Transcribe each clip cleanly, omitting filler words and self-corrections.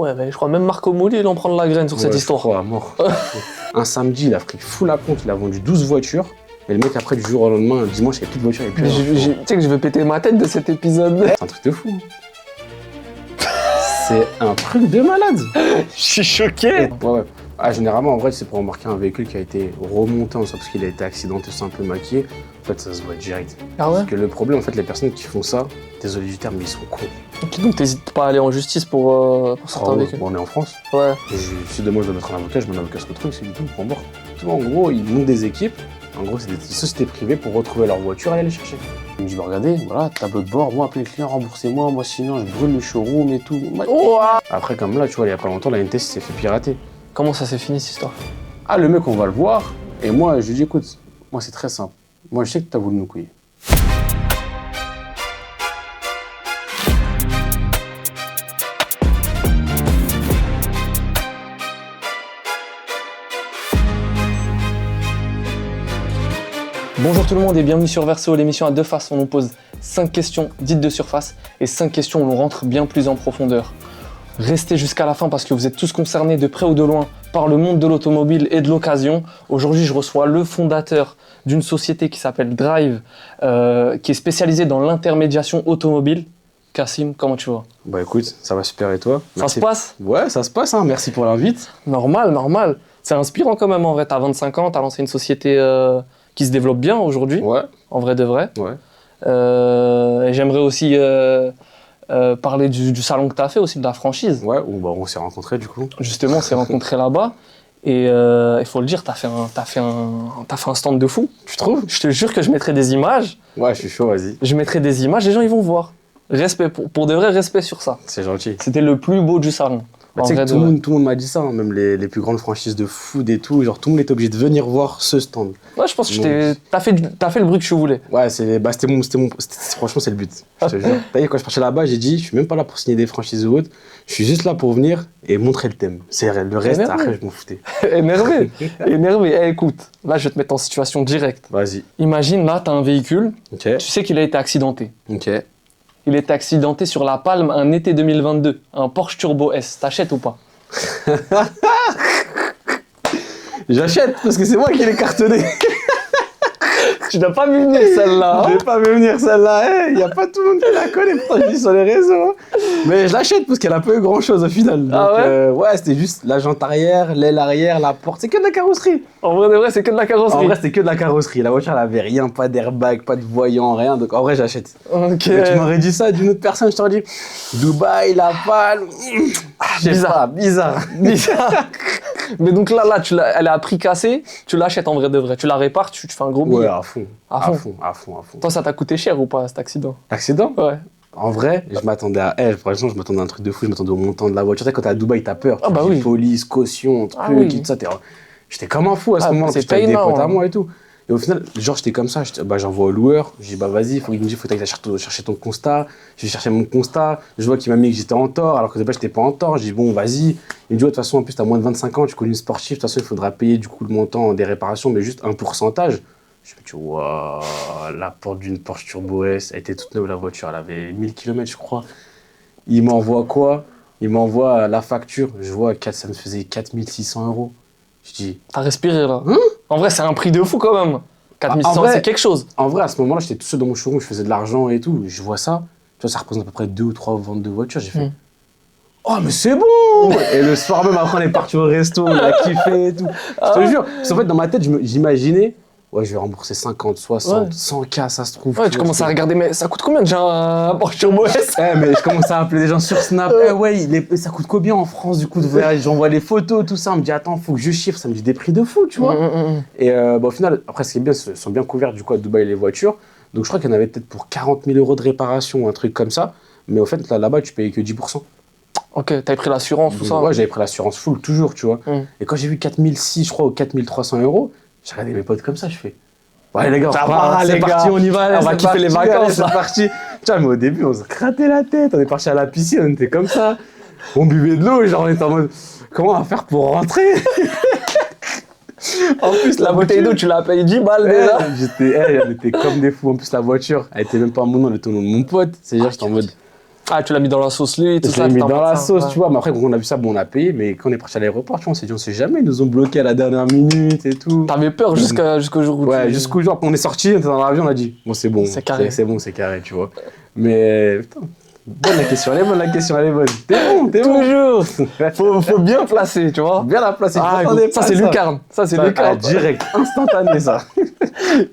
ouais, mais je crois même Marco Mouli, il en prend de la graine sur cette histoire. Je crois, à mort. Un samedi, il a pris full à compte, il a vendu 12 voitures. Et le mec, après, du jour au lendemain, un dimanche, il n'y avait plus de voiture. Tu sais que je vais péter ma tête de cet épisode. C'est un truc de fou. C'est un truc de malade. Je suis choqué. Ouais. Ah, généralement, en vrai, c'est pour remarquer un véhicule qui a été remonté en soi parce qu'il a été accidenté, c'est un peu maquillé. En fait, ça se voit direct. Ah ouais? Parce que le problème, en fait, les personnes qui font ça, désolé du terme, mais ils sont cons. Ok, donc t'hésites pas à aller en justice pour certains véhicules? Bon, on est en France. Ouais. Si demain je dois mettre un avocat, je mets un avocat sur le truc, c'est du tout, on bord. Tu vois, en gros, ils montent des équipes. En gros, c'est des sociétés privées pour retrouver leur voiture et aller les chercher. Il me dit, bah regardez, voilà, tableau de bord, moi, appelez le client, remboursez-moi, moi sinon je brûle le showroom et tout. Oh, ah. Après, comme là, tu vois, il y a pas longtemps, la NTS s'est fait pirater. Comment ça s'est fini cette histoire? Ah, le mec, on va le voir. Et moi, je lui dis, écoute, moi, c'est très simple. Moi, je sais que t'as voulu nous couiller. Bonjour tout le monde et bienvenue sur Verso, l'émission à deux faces où l'on pose 5 questions dites de surface et 5 questions où l'on rentre bien plus en profondeur. Restez jusqu'à la fin parce que vous êtes tous concernés de près ou de loin par le monde de l'automobile et de l'occasion. Aujourd'hui, je reçois le fondateur d'une société qui s'appelle Drive, qui est spécialisée dans l'intermédiation automobile. Kassim, comment tu vas? Bah écoute, ça va super et toi? Merci. Ça se passe? Ouais, ça se passe, hein. Merci pour l'invite. Normal. C'est inspirant quand même en vrai, t'as 25 ans, t'as lancé une société qui se développe bien aujourd'hui. Ouais. En vrai de vrai. Ouais. Et j'aimerais aussi parler du salon que tu as fait, aussi de la franchise. Ouais, où bah, on s'est rencontrés du coup. Justement, on s'est rencontrés là-bas. Et il faut le dire, tu as fait un stand de fou. Tu trouves? Je te jure que je mettrai des images. Ouais, je suis chaud, vas-y. Je mettrai des images, les gens ils vont voir. Respect, pour de vrai, respect sur ça. C'est gentil. C'était le plus beau du salon. Bah, tu sais que tout le monde m'a dit ça, hein, même les plus grandes franchises de food et tout, genre tout le monde était obligé de venir voir ce stand. Ouais, je pense que t'as fait le bruit que tu voulais. Ouais, franchement, c'est le but. Je te jure. T'as vu, quand je partais là-bas, j'ai dit, je suis même pas là pour signer des franchises ou autre, je suis juste là pour venir et montrer le thème. C'est le reste, après, je m'en foutais. Énervé. Eh, écoute, là, je vais te mettre en situation directe. Vas-y. Imagine, là, t'as un véhicule, Ok. tu sais qu'il a été accidenté. Ok. Il était accidenté sur La Palme un été 2022, un Porsche Turbo S. T'achètes ou pas? J'achète parce que c'est moi qui l'ai cartonné. Tu n'as pas vu venir celle-là. Je vais pas vu venir celle-là. Il n'y a pas tout le monde qui la connaît, pourtant je dis sur les réseaux. Mais je l'achète parce qu'elle a pas eu grand-chose au final. Donc, ah ouais ouais, c'était juste la jante arrière, l'aile arrière, la porte. C'est que de la carrosserie. En vrai de vrai, c'est que de la carrosserie. En vrai, c'était que de la carrosserie. La voiture, elle avait rien, pas d'airbag, pas de voyant, rien. Donc en vrai, j'achète. Ok. Mais tu m'aurais dit ça d'une autre personne, je t'aurais dit Dubaï, La Palme. Bizarre. Mais donc là, elle est à prix cassé, tu l'achètes en vrai de vrai. Tu la répares, tu fais un gros billet. Ouais, à fond. Toi, ça t'a coûté cher ou pas cet accident? Accident? Ouais. En vrai, je m'attendais à elle. Par exemple, je m'attendais à un truc de fou. Je m'attendais au montant de la voiture. Tu sais, quand t'es à Dubaï, t'as peur. Ah bah oui. Police, caution, truc, oui. tout ça. J'étais comme un fou à ce moment-là. C'est J'étais avec des potes à hein. moi et tout. Et au final, genre, j'étais comme ça. J'envoie au loueur. Je dis, bah vas-y, il me dit, faut que t'ailles chercher ton constat. Je vais chercher mon constat. Je vois qu'il m'a mis que j'étais en tort, alors que de base, j'étais pas en tort. Je dis, bon, vas-y. Il me dit, de toute façon, en plus, t'as moins de 25 ans, tu connais une sportive. De toute façon, il faudra payer du coup le montant des réparations, mais juste un pourcentage. Je me dis, waouh, la porte d'une Porsche Turbo S, elle était toute neuve, la voiture, elle avait 1000 km, je crois. Il m'envoie quoi? Il m'envoie la facture. Je vois, ça me faisait 4600 €. Je dis. T'as respiré là. Hein? En vrai, c'est un prix de fou quand même. 4600, c'est quelque chose. En vrai, à ce moment-là, j'étais tout seul dans mon showroom, je faisais de l'argent et tout. Je vois ça. Tu vois, ça représente à peu près 2 ou 3 ventes de voitures. J'ai fait. Oh, mais c'est bon! Et le soir même, après, on est parti au resto, on a kiffé et tout. Je te jure. Parce qu'en fait, dans ma tête, j'imaginais. Ouais, je vais rembourser 50, 60, 100K, ça se trouve. Ouais, tu commences à regarder, mais ça coûte combien déjà un Porsche Turbo S? Mais je commence à appeler des gens sur Snap. Ça coûte combien en France du coup de voyage? J'envoie les photos, tout ça. On me dit, attends, faut que je chiffre. Ça me dit des prix de fou, tu vois. Et au final, après, ce qui est bien, ils sont bien couverts du coup à Dubaï les voitures. Donc je crois qu'il y en avait peut-être pour 40 000 € de réparation, un truc comme ça. Mais au fait, là-bas, tu payais que 10%. Ok, t'avais pris l'assurance, tout ça? Ouais, j'avais pris l'assurance full, toujours, tu vois. Et quand j'ai vu 4600, je crois, ou 4300 €, j'ai regardé mes potes comme ça, je fais. Ouais les gars, c'est parti, on y va, on va kiffer les vacances. C'est parti. Tu vois, mais au début, on se grattait la tête, on est parti à la piscine, on était comme ça. On buvait de l'eau, genre on était en mode, comment on va faire pour rentrer? En plus, la bouteille d'eau, tu l'as payé 10 balles déjà. On était comme des fous. En plus, la voiture, elle était même pas à mon nom, elle était au nom de mon pote. C'est-à-dire, j'étais en mode, Ah, tu l'as mis dans la sauce lui, tout Je ça. l'ai mis t'es en dans mode la ça, sauce, ouais. tu vois. Mais après, quand on a vu ça, bon, on a payé. Mais quand on est parti à l'aéroport, tu vois, on s'est dit, on sait jamais, ils nous ont bloqué à la dernière minute et tout. T'avais peur jusqu'au jour où Ouais, tu... jusqu'au jour, après, on est sorti, on était dans l'avion, on a dit, bon, c'est bon. C'est carré. C'est bon, c'est carré, tu vois. Mais, putain, bonne la question, elle est bonne la question, elle est bonne. T'es bon, t'es bon. Toujours. Faut bien placer, tu vois. Bien la placer, je Ah, m'attendais ça pas à c'est lucarne. Ça c'est lucarne. Direct, instantané, ça.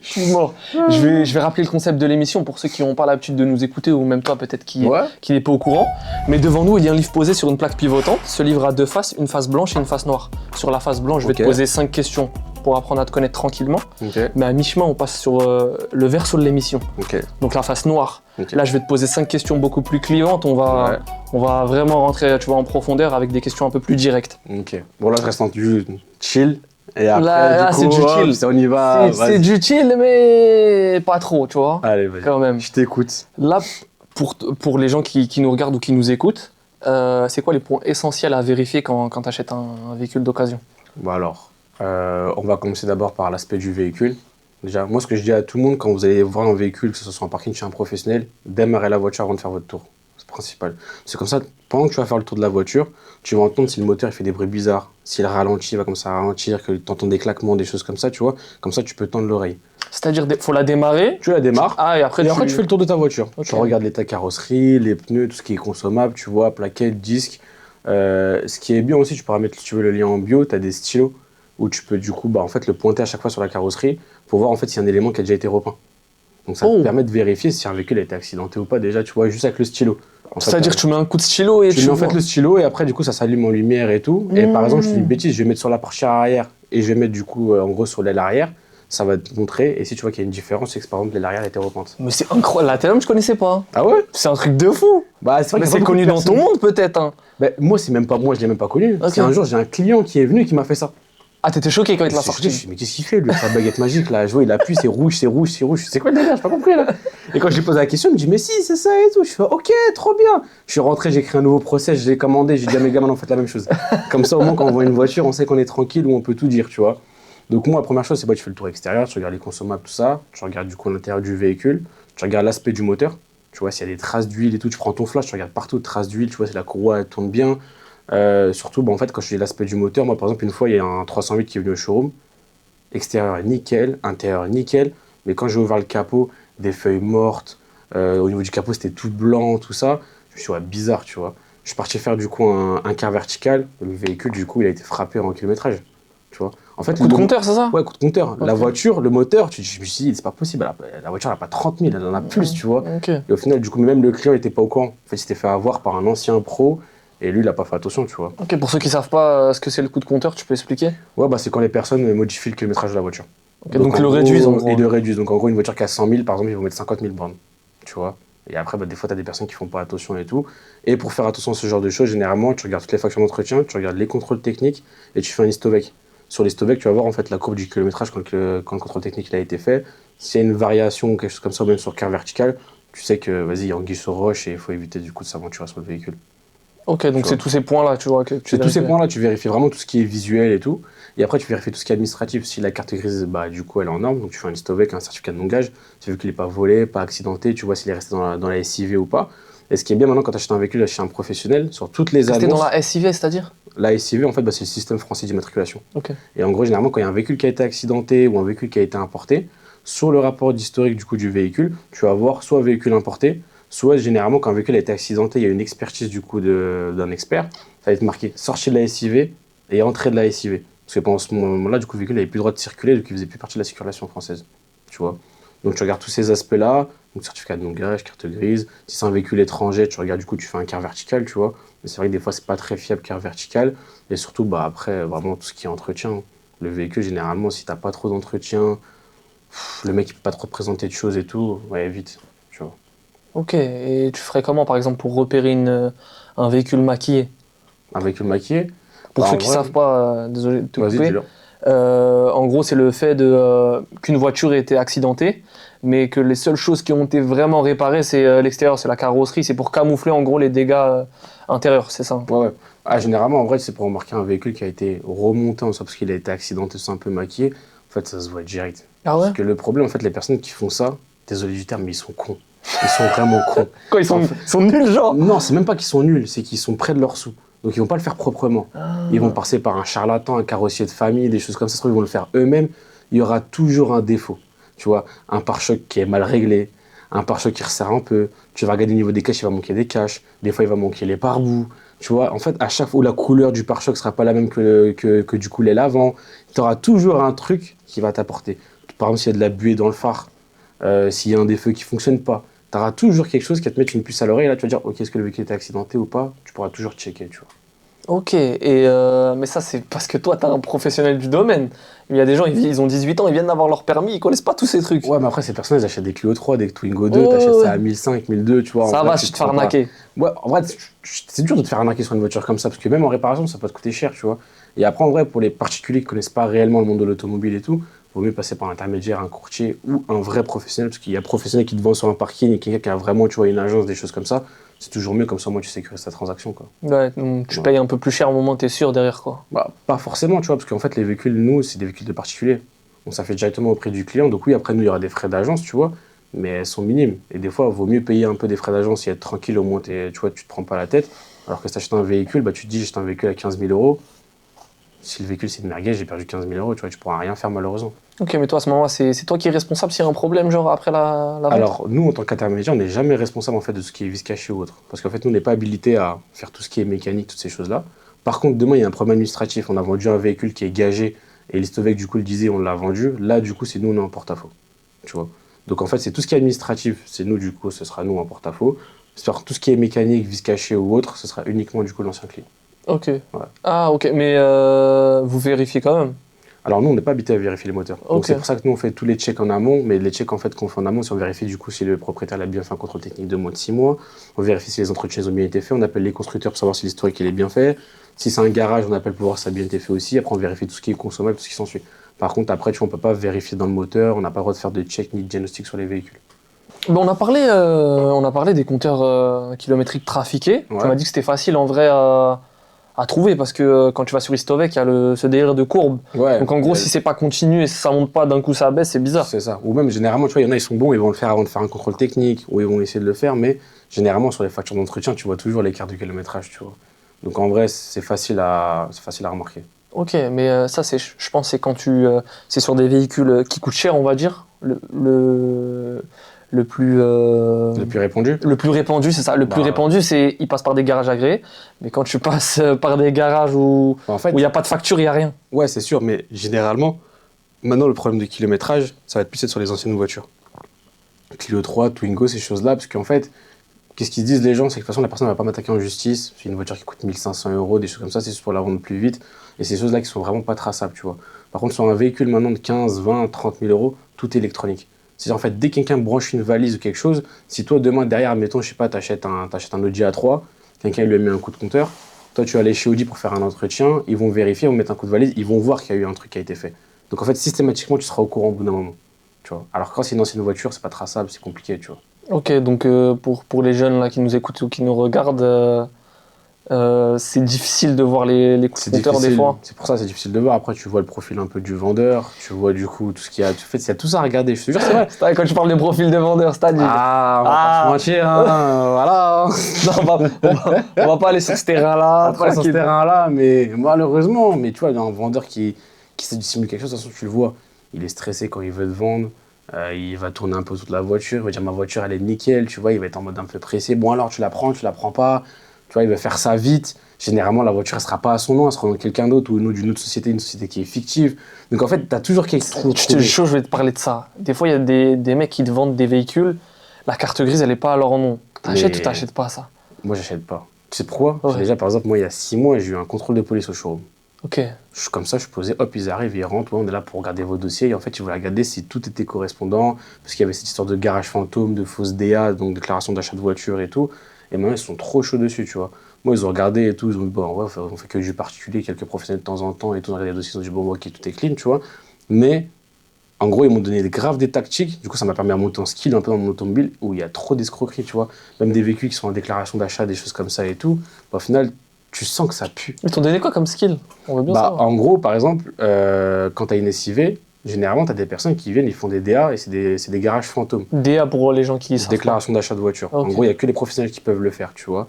Je suis mort. Je vais rappeler le concept de l'émission pour ceux qui n'ont pas l'habitude de nous écouter ou même toi peut-être qui Ouais. n'est pas au courant. Mais devant nous, il y a un livre posé sur une plaque pivotante. Ce livre a deux faces, une face blanche et une face noire. Sur la face blanche, je vais te Ok. poser 5 questions pour apprendre à te connaître tranquillement. Ok, Mais à mi-chemin, on passe sur le verso de l'émission. ok. Donc la face noire. Ok. Là, je vais te poser 5 questions beaucoup plus clivantes. Ouais. On va vraiment rentrer, tu vois, en profondeur avec des questions un peu plus directes. Ok. Bon, là, je reste en du chill. Et après, Là, du c'est coup, du hop, chill. on y va. C'est vas-y. du chill, mais pas trop, tu vois, Allez, vas-y. quand même. Je t'écoute. Là, pour les gens qui nous regardent ou qui nous écoutent, c'est quoi les points essentiels à vérifier quand tu achètes un véhicule d'occasion? Bon, alors, on va commencer d'abord par l'aspect du véhicule. Déjà, moi, ce que je dis à tout le monde, quand vous allez voir un véhicule, que ce soit en parking chez un professionnel, démarrez la voiture avant de faire votre tour. C'est principal. C'est comme ça, pendant que tu vas faire le tour de la voiture, tu vas entendre si le moteur il fait des bruits bizarres, s'il ralentit, il va commencer à ralentir, que tu entends des claquements, des choses comme ça, tu vois. Comme ça, tu peux tendre l'oreille. C'est-à-dire, faut la démarrer. Tu la démarres. Ah, et après, Et après, tu fais le tour de ta voiture. Ok. Tu regardes l'état carrosserie, les pneus, tout ce qui est consommable, tu vois, plaquettes, disques. Ce qui est bien aussi, tu pourras mettre, si tu veux, le lien en bio, tu as des stylos où tu peux du coup en fait, le pointer à chaque fois sur la carrosserie pour voir en fait, s'il y a un élément qui a déjà été repeint. Donc ça Oh. te permet de vérifier si un véhicule a été accidenté ou pas déjà, tu vois, juste avec le stylo. En fait, C'est-à-dire que tu mets un coup de stylo et tu mets en vois. fait le stylo et après du coup ça s'allume en lumière et tout. Et par exemple, je te dis une Mmh. bêtise, je vais mettre sur la portière arrière et je vais mettre du coup en gros sur l'aile arrière. Ça va te montrer et si tu vois qu'il y a une différence, c'est que par exemple l'aile arrière a été repeinte. Mais c'est incroyable. La TLM, je connaissais pas. Ah ouais? C'est un truc de fou. Bah c'est vrai Mais qu'il y a c'est pas beaucoup connu de dans ton personnes. monde, peut-être. Hein. Ben, moi, c'est même pas moi, je l'ai même pas connu. Ok. C'est un jour, j'ai un client qui est venu et qui m'a fait ça. Ah, t'étais choqué quand il te l'a Je me suis dit, sorti. mais qu'est-ce qu'il fait, lui, avec sa baguette magique, là? Je vois, il appuie, c'est rouge, c'est rouge, c'est rouge. C'est quoi le délire? J'ai pas compris, là. Et quand je lui ai posé la question, il me dit, mais si, c'est ça et tout. Je fais, ok, trop bien. Je suis rentré, j'ai créé un nouveau process, je l'ai commandé, j'ai dit à mes gars, maintenant, faites la même chose. Comme ça, au moins, quand on voit une voiture, on sait qu'on est tranquille ou on peut tout dire, tu vois. Donc, moi, la première chose, c'est tu fais le tour extérieur, tu regardes les consommables, tout ça. Tu regardes, du coup, l'intérieur du véhicule. Tu regardes l'aspect du moteur. Tu vois, s'il y a des traces d'huile et tout, tu prends ton flash, tu regardes partout, traces d'huile, tu vois, si la courroie, elle tourne bien. Surtout, en fait, quand je dis l'aspect du moteur, moi, par exemple, une fois, il y a un 308 qui est venu au showroom. Extérieur, nickel. Intérieur, nickel. Mais quand j'ai ouvert le capot, des feuilles mortes. Au niveau du capot, c'était tout blanc, tout ça. Je me suis dit, ouais, bizarre, tu vois. Je suis parti faire, du coup, un quart vertical. Le véhicule, du coup, il a été frappé en kilométrage. Tu vois. En fait, Coup de compteur, c'est ça? Ouais, coup de compteur. La Ok. voiture, le moteur, je me suis dit, c'est pas possible. La voiture, elle n'a pas 30 000, elle en a plus, tu vois. Ok. Et au final, du coup, même le client n'était pas au courant. En fait, il s'était fait avoir par un ancien pro et lui, il n'a pas fait attention, tu vois. Ok, pour ceux qui savent pas ce que c'est le coup de compteur, tu peux expliquer? Ouais, bah, c'est quand les personnes modifient le kilométrage de la voiture. Ok, donc en le gros, réduisent en gros. Ils le réduisent. Donc en gros, une voiture qui a 100 000, par exemple, ils vont mettre 50 000 bornes, tu vois. Et après, bah, des fois, tu as des personnes qui font pas attention et tout. Et pour faire attention à ce genre de choses, généralement, tu regardes toutes les factures d'entretien, tu regardes les contrôles techniques et tu fais un historique. Sur l'historique, tu vas voir en fait la courbe du kilométrage quand le contrôle technique il a été fait. S'il y a une variation ou quelque chose comme ça, ou même sur quart vertical, tu sais que vas-y, il y a anguille sur roche et il faut éviter du coup de s'aventurer sur le véhicule. Ok, donc Tu c'est vois. tous ces points-là, tu vois. Que tu C'est tous ces vérifies. points-là, tu vérifies vraiment tout ce qui est visuel et tout. Et après, tu vérifies tout ce qui est administratif. Si la carte grise, bah, du coup, elle est en norme, donc tu fais un historique, un certificat de non-gage. Tu as vu qu'il n'est pas volé, pas accidenté, tu vois s'il est resté dans la SIV ou pas. Et ce qui est bien maintenant quand tu achètes un véhicule chez un professionnel, sur toutes les C'était annonces, dans la SIV, c'est-à-dire? la SIV, en fait, bah, c'est le système français d'immatriculation. Ok. Et en gros, généralement, quand il y a un véhicule qui a été accidenté ou un véhicule qui a été importé, sur le rapport d'historique du coup du véhicule, tu vas voir soit véhicule importé, soit généralement quand un véhicule a été accidenté, il y a une expertise du coup d'un expert, ça va être marqué sortie de la SIV et entrée de la SIV. Parce que pendant ce moment-là, du coup, le véhicule n'avait plus le droit de circuler, donc il faisait plus partie de la circulation française. Tu vois. Donc tu regardes tous ces aspects-là, donc certificat de non-gage, carte grise. Si c'est un véhicule étranger, tu regardes du coup, tu fais un quart vertical, tu vois. Mais c'est vrai que des fois, c'est pas très fiable quart vertical. Et surtout, bah, après, vraiment tout ce qui est entretien. Le véhicule, généralement, si t'as pas trop d'entretien, le mec il peut pas trop te présenter de choses et tout, ouais, vite, tu vois. Ok, et tu ferais comment par exemple pour repérer un véhicule maquillé? Un véhicule maquillé, Pour bah, ceux en qui vrai, savent pas, désolé de te vas-y, couper, dis-le. en gros c'est le fait qu'une voiture ait été accidentée, mais que les seules choses qui ont été vraiment réparées c'est l'extérieur, c'est la carrosserie, c'est pour camoufler en gros les dégâts intérieurs, c'est ça? Ouais, ouais. Ah, généralement, en vrai, c'est pour remarquer un véhicule qui a été remonté en soi parce qu'il a été accidenté, c'est un peu maquillé. En fait, ça se voit direct. Ah ouais? Parce que le problème, en fait, les personnes qui font ça, désolé du terme, mais ils sont cons. Ils sont vraiment cons. Quoi, ils sont nuls, genre? Non, c'est même pas qu'ils sont nuls, c'est qu'ils sont près de leurs sous. Donc ils vont pas le faire proprement. Ils vont passer par un charlatan, un carrossier de famille, des choses comme ça. Ils vont le faire eux-mêmes. Il y aura toujours un défaut. Tu vois, un pare-choc qui est mal réglé, un pare-choc qui resserre un peu. Tu vas regarder au niveau des caches, il va manquer des caches. Des fois, il va manquer les pare-bouts. Tu vois, en fait, à chaque fois où la couleur du pare-choc sera pas la même que du coup l'aile avant, tu auras toujours un truc qui va t'apporter. Par exemple, s'il y a de la buée dans le phare, s'il y a un des feux qui fonctionne pas, tu auras toujours quelque chose qui va te mettre une puce à l'oreille. Là, tu vas dire, ok, est-ce que le véhicule était accidenté ou pas? Tu pourras toujours checker, tu vois. Ok, mais ça c'est parce que toi t'es un professionnel du domaine. Il y a des gens, ils ont 18 ans, ils viennent d'avoir leur permis, ils connaissent pas tous ces trucs. Ouais, mais après, ces personnes, elles achètent des Clio 3, des Twingo 2, Ouais, t'achètes ouais. ça à 1500, 1002, tu vois. Ça en va, vrai, tu te te fais prends pas- arnaquer. Ouais, en vrai, c'est dur de te faire arnaquer sur une voiture comme ça, parce que même en réparation, ça peut te coûter cher, tu vois. Et après, en vrai, pour les particuliers qui connaissent pas réellement le monde de l'automobile et tout, vaut mieux passer par un intermédiaire, un courtier ou un vrai professionnel, parce qu'il y a un professionnel qui te vend sur un parking et quelqu'un qui a vraiment, tu vois, une agence, des choses comme ça. C'est toujours mieux, comme ça, moi, tu sécurises ta transaction, quoi. Ouais, donc tu payes un peu plus cher au moment où t'es sûr derrière quoi. Bah, pas forcément, tu vois, parce qu'en fait, les véhicules, nous, c'est des véhicules de particuliers. Donc, ça fait directement au prix du client. Donc, oui, après, nous, il y aura des frais d'agence, tu vois, mais elles sont minimes. Et des fois, il vaut mieux payer un peu des frais d'agence et être tranquille, au moins, tu vois, tu te prends pas la tête. Alors que si tu achètes un véhicule, bah, tu te dis, j'achète un véhicule à 15 000 euros. Si le véhicule, c'est une merguez, j'ai perdu 15 000 euros, tu vois, tu pourras rien faire, malheureusement. Ok, mais toi à ce moment-là, c'est toi qui es responsable s'il y a un problème, genre après la vente? Alors, nous, en tant qu'intermédiaire, on n'est jamais responsable, en fait, de ce qui est vis caché ou autre. Parce qu'en fait, nous, on n'est pas habilité à faire tout ce qui est mécanique, toutes ces choses-là. Par contre, demain, il y a un problème administratif. On a vendu un véhicule qui est gagé et l'Histovec, du coup, le disait, on l'a vendu. Là, du coup, c'est nous, on est en porte-à-faux. Tu vois. Donc, en fait, c'est tout ce qui est administratif, c'est nous, du coup, ce sera nous en porte-à-faux. C'est-à-dire, tout ce qui est mécanique, vis caché ou autre, ce sera uniquement, du coup, l'ancien client. Ok. Ouais. Ah ok, mais vous vérifiez quand même. Alors, nous, on n'est pas habité à vérifier les moteurs. Donc, Ok. c'est pour ça que nous, on fait tous les checks en amont. Mais les checks, en fait, qu'on fait en amont, c'est on vérifie, du coup, si le propriétaire a bien fait un contrôle technique de moins de 6 mois. On vérifie si les entretiens ont bien été faits. On appelle les constructeurs pour savoir si l'historique il est bien fait. Si c'est un garage, on appelle pour voir si ça a bien été fait aussi. Après, on vérifie tout ce qui est consommable, tout ce qui s'ensuit. Par contre, après, tu vois, on ne peut pas vérifier dans le moteur. On n'a pas le droit de faire de check ni de diagnostic sur les véhicules. Bon, on a parlé des compteurs kilométriques trafiqués. Ouais. Tu m'as dit que c'était facile en vrai à trouver parce que quand tu vas sur Histovec, il y a ce délire de courbe. Ouais. Donc en gros, si c'est pas continu et si ça monte pas d'un coup, ça baisse, c'est bizarre. C'est ça. Ou même, généralement, tu vois, il y en a, ils sont bons, ils vont le faire avant de faire un contrôle technique, ou ils vont essayer de le faire, mais généralement, sur les factures d'entretien, tu vois toujours l'écart de kilométrage, tu vois. Donc, en vrai, c'est facile à remarquer. Ok, mais ça, je pense, c'est quand c'est sur des véhicules qui coûtent cher, on va dire. Le plus. Le plus répandu. Le plus répandu, c'est ça. Le plus répandu, c'est il passe par des garages agréés. Mais quand tu passes par des garages où En fait, il n'y a pas de facture, il n'y a rien. ouais, c'est sûr, mais généralement, maintenant, le problème de kilométrage, ça va être plus être sur les anciennes voitures. Clio 3, Twingo, ces choses-là, parce qu'en fait, qu'est-ce qu'ils disent les gens, c'est que de toute façon, la personne ne va pas m'attaquer en justice. C'est une voiture qui coûte 1500 euros, des choses comme ça, c'est juste pour la vendre plus vite. Et ces choses-là qui sont vraiment pas traçables, tu vois. Par contre, sur un véhicule maintenant de 15, 20, 30 000 euros, tout est électronique. C'est en fait, dès que quelqu'un branche une valise ou quelque chose, si toi, demain, derrière, mettons, je sais pas, t'achètes un Audi A3, quelqu'un lui a mis un coup de compteur, toi, tu vas aller chez Audi pour faire un entretien, ils vont vérifier, ils vont mettre un coup de valise, ils vont voir qu'il y a eu un truc qui a été fait. Donc en fait, systématiquement, tu seras au courant au bout d'un moment. Tu vois. Alors que quand c'est une ancienne voiture, c'est pas traçable, c'est compliqué, tu vois. Ok, donc pour les jeunes là, qui nous écoutent ou qui nous regardent, c'est difficile de voir les coups de compteur des fois. C'est pour ça que c'est difficile de voir. Après, tu vois le profil un peu du vendeur, tu vois du coup tout ce qu'il y a. En fait, il y a tout ça à regarder. Je te jure, c'est vrai. C'est vrai, quand tu parles des profils de vendeurs, c'est-à-dire. Ah, on va pas se mentir, hein, voilà. Non, on va pas aller sur ce terrain-là. On va pas aller sur ce tranquille. terrain-là, mais malheureusement, mais tu vois, un vendeur qui sait dissimuler quelque chose, de toute façon, tu le vois. Il est stressé quand il veut te vendre. Il va tourner un peu toute la voiture. Il va dire ma voiture, elle est nickel. Tu vois, il va être en mode un peu pressé. Bon, alors, tu la prends pas. Tu vois, il va faire ça vite. Généralement, la voiture, elle sera pas à son nom, elle sera dans quelqu'un d'autre ou d'une autre société, une société qui est fictive. Donc en fait, tu as toujours quelque chose. Je te jure, je vais te parler de ça. Des fois, il y a des mecs qui te vendent des véhicules. La carte grise, elle est pas à leur nom. T'achètes ou t'achètes pas ça? Moi, j'achète pas. Tu sais pourquoi? Ouais. Déjà, par exemple, moi, il y a 6 mois, j'ai eu un contrôle de police au showroom. Ok. Comme ça, je posais, hop, ils arrivent, ils rentrent, ouais, on est là pour regarder vos dossiers. Et en fait, ils voulaient regarder si tout était correspondant, parce qu'il y avait cette histoire de garage fantôme, de fausse DA, donc déclaration d'achat de voiture et tout. Et maintenant, ils sont trop chauds dessus, tu vois. Moi, ils ont regardé et tout, ils ont dit, bon, ouais, on fait que du particulier, quelques professionnels de temps en temps et tout, on a regardé les dossiers, ils ont dit, bon, ok, tout est clean, tu vois. Mais, en gros, ils m'ont donné grave des tactiques, du coup, ça m'a permis à monter en skill un peu dans mon automobile, où il y a trop d'escroqueries, tu vois. Même des véhicules qui sont en déclaration d'achat, des choses comme ça et tout. Bah, au final, tu sens que ça pue. Ils t'ont donné quoi comme skill? On veut bien savoir. En gros, par exemple, quand tu as une SIV, généralement, tu as des personnes qui viennent, ils font des DA et c'est des garages fantômes. DA pour les gens qui savent. Déclaration d'achat de voiture. Ok. En gros, il n'y a que les professionnels qui peuvent le faire, tu vois.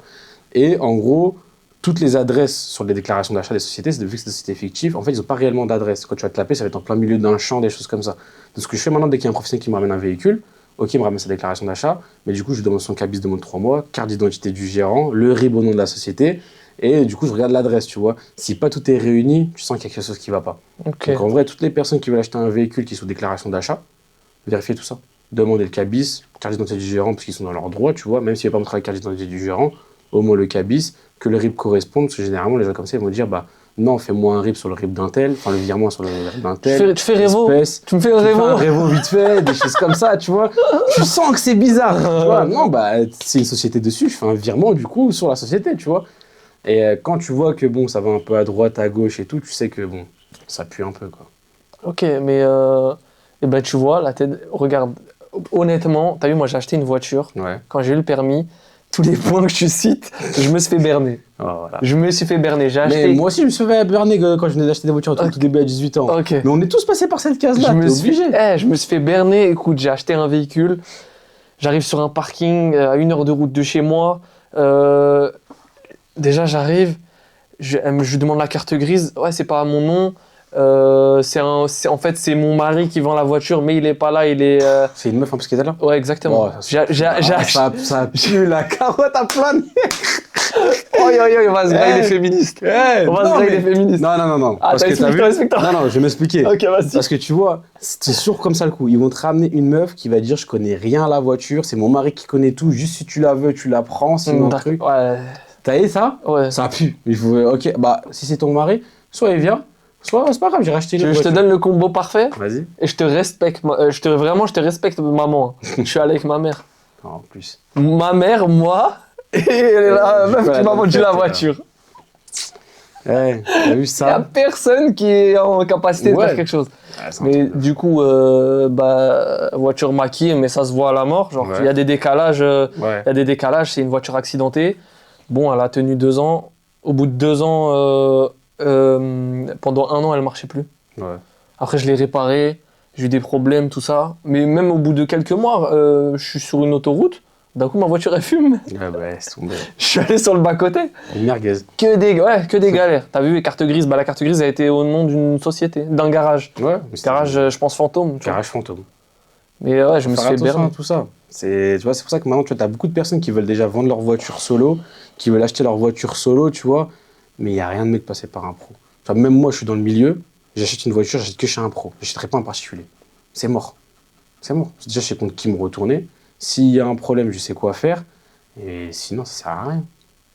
Et en gros, toutes les adresses sur les déclarations d'achat des sociétés, c'est vu que c'est des sociétés fictives, en fait, ils n'ont pas réellement d'adresse. Quand tu vas te l'appeler, ça va être en plein milieu d'un champ, des choses comme ça. Donc, ce que je fais maintenant, dès qu'il y a un professionnel qui me ramène un véhicule, ok, il me ramène sa déclaration d'achat, mais du coup, je lui demande son cabis de moins de 3 mois, carte d'identité du gérant, le RIB au nom de la société, et du coup, je regarde l'adresse, tu vois. Si pas tout est réuni, tu sens qu'il y a quelque chose qui ne va pas. Ok. Donc, en vrai, toutes les personnes qui veulent acheter un véhicule qui est sous déclaration d'achat, vérifiez tout ça. Demandez le cabis, carte d'identité du gérant, parce qu'ils sont dans leurs droits, tu vois, même s'il n'y a pas montré la carte d'identité du gérant, au moins le cabis, que le RIB corresponde, parce que généralement, les gens comme ça, ils vont dire, bah, non, fais-moi un RIB sur le RIB d'un tel, enfin, le virement sur le RIB d'un tel. Tu fais Révo. espèce, Tu me fais un tu fais un Révo. Révo vite fait, des choses comme ça, tu vois. Tu sens que c'est bizarre, tu vois. Non, bah, c'est une société dessus, je fais un virement, du coup, sur la société, tu vois. Et quand tu vois que, bon, ça va un peu à droite, à gauche et tout, tu sais que, bon, ça pue un peu, quoi. Ok, mais eh ben, tu vois, la tête. Regarde, honnêtement, t'as vu, moi j'ai acheté une voiture. Ouais. Quand j'ai eu le permis, tous les points que tu cites, je me suis fait berner. Oh, voilà. Je me suis fait berner. J'ai acheté. Mais moi aussi, je me suis fait berner quand je venais d'acheter des voitures au tout début à 18 ans. Ok. Mais on est tous passés par cette case-là, Je t'es me suis obligé. je me suis fait berner. Écoute, j'ai acheté un véhicule. J'arrive sur un parking à 1 heure de route de chez moi. Déjà, j'arrive. Je lui demande la carte grise. Ouais, c'est pas à mon nom. En fait, c'est mon mari qui vend la voiture, mais il est pas là. Il est. C'est une meuf un peu ce qu'elle est là. Ouais, exactement. Oh, ça, ça pue la carotte à plein de... Oh, on va se grailler les féministes. On va se grailler les féministes. Non. Ah, Parce que t'as vu... t'expliques. Non, je vais m'expliquer. Ok, vas-y. Parce que tu vois, c'est sûr comme ça le coup. Ils vont te ramener une meuf qui va dire je connais rien à la voiture, c'est mon mari qui connaît tout, juste si tu la veux, tu la prends, sinon un truc. Ouais. T'as vu ça? Ouais. Ça pue. Il faut... Ok, bah si c'est ton mari, soit il vient, soit c'est pas grave, j'ai racheté une Je te voiture. donne le combo parfait Vas-y. et je te respecte. Vraiment, je te respecte, maman. Je suis allé avec ma mère. Non, en plus. Ma mère, moi, et la du meuf coup, qui elle m'a a vendu fait, la voiture. Ouais, t'as vu Il n'y a ça? personne qui est en capacité de Ouais. faire quelque chose. Ouais, c'est un Mais truc de du coup, voiture maquillée, mais ça se voit à la mort. Genre, il Ouais. y a des décalages. fou. Ouais. Il y a des décalages, c'est une voiture accidentée. Bon, elle a tenu 2 ans. Au bout de 2 ans, pendant 1 an, elle marchait plus. Ouais. Après, je l'ai réparée, j'ai eu des problèmes, tout ça. Mais même au bout de quelques mois, je suis sur une autoroute. D'un coup, ma voiture, elle fume. Ouais, bah, c'est tombé. Je suis allé sur le bas-côté. Une merguez. Que des galères. T'as vu, les cartes grises, la carte grise a été au nom d'une société, d'un garage. Ouais. mais c'est- Garage, je pense, fantôme. Tu vois. Garage fantôme. Mais ouais, je me suis Faire fait attention à berner. tout ça. Tu vois, c'est pour ça que maintenant, tu as beaucoup de personnes qui veulent déjà vendre leur voiture solo, qui veulent acheter leur voiture solo, tu vois, mais il n'y a rien de mieux que passer par un pro. Tu vois, même moi, je suis dans le milieu, j'achète une voiture, j'achète que chez un pro. Je n'achèterai pas un particulier. C'est mort. C'est mort. Déjà, je sais contre qui me retourner. S'il y a un problème, je sais quoi faire. Et sinon, ça sert à rien.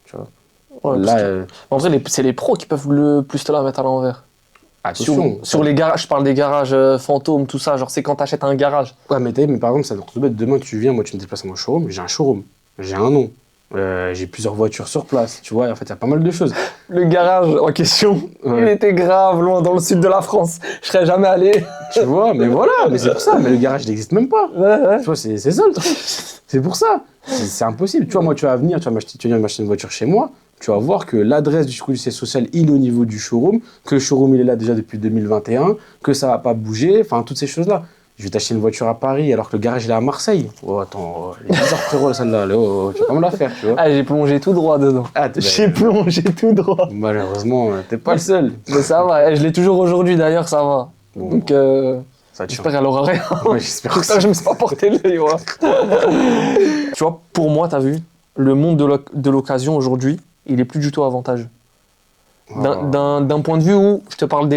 Tu vois. Ouais, Là, parce que- en vrai, c'est les pros qui peuvent le plus te la mettre à l'envers. attention. Sur les garages, je parle des garages fantômes, tout ça. Genre, c'est quand t'achètes un garage. Ouais, mais, mais par exemple, ça te bête. Demain, tu viens, moi, tu me déplaces à mon showroom, j'ai un showroom, j'ai un nom, j'ai plusieurs voitures sur place, tu vois, en fait, il y a pas mal de choses. Le garage en question, Ouais. il était grave loin dans le sud de la France. Je serais jamais allé. Tu vois, mais voilà, mais c'est pour ça, mais le garage n'existe même pas. Ouais. Tu vois, c'est ça le truc. C'est pour ça. C'est impossible. Tu vois, moi, tu vas venir, tu vas venir m'acheter une voiture chez moi, tu vas voir que l'adresse du siège social, il est au niveau du showroom, que le showroom, il est là déjà depuis 2021, que ça va pas bouger, enfin, toutes ces choses-là. Je vais t'acheter une voiture à Paris alors que le garage, il est à Marseille. Oh, attends, elle est bizarre, frérot, celle-là. Tu vas pas me la faire, tu vois. Ah, j'ai plongé tout droit dedans. Ah, J'ai plongé tout droit. Malheureusement, t'es pas le seul. Mais ça va, je l'ai toujours aujourd'hui d'ailleurs, ça va. Bon, Donc, ça tient. j'espère qu'elle aura rien. Ouais, j'espère Putain, aussi. je me suis pas porté l'œil, ouais. Tu vois, pour moi, t'as vu, le monde de l'occasion aujourd'hui, il est plus du tout avantageux. D'un point de vue où je te parle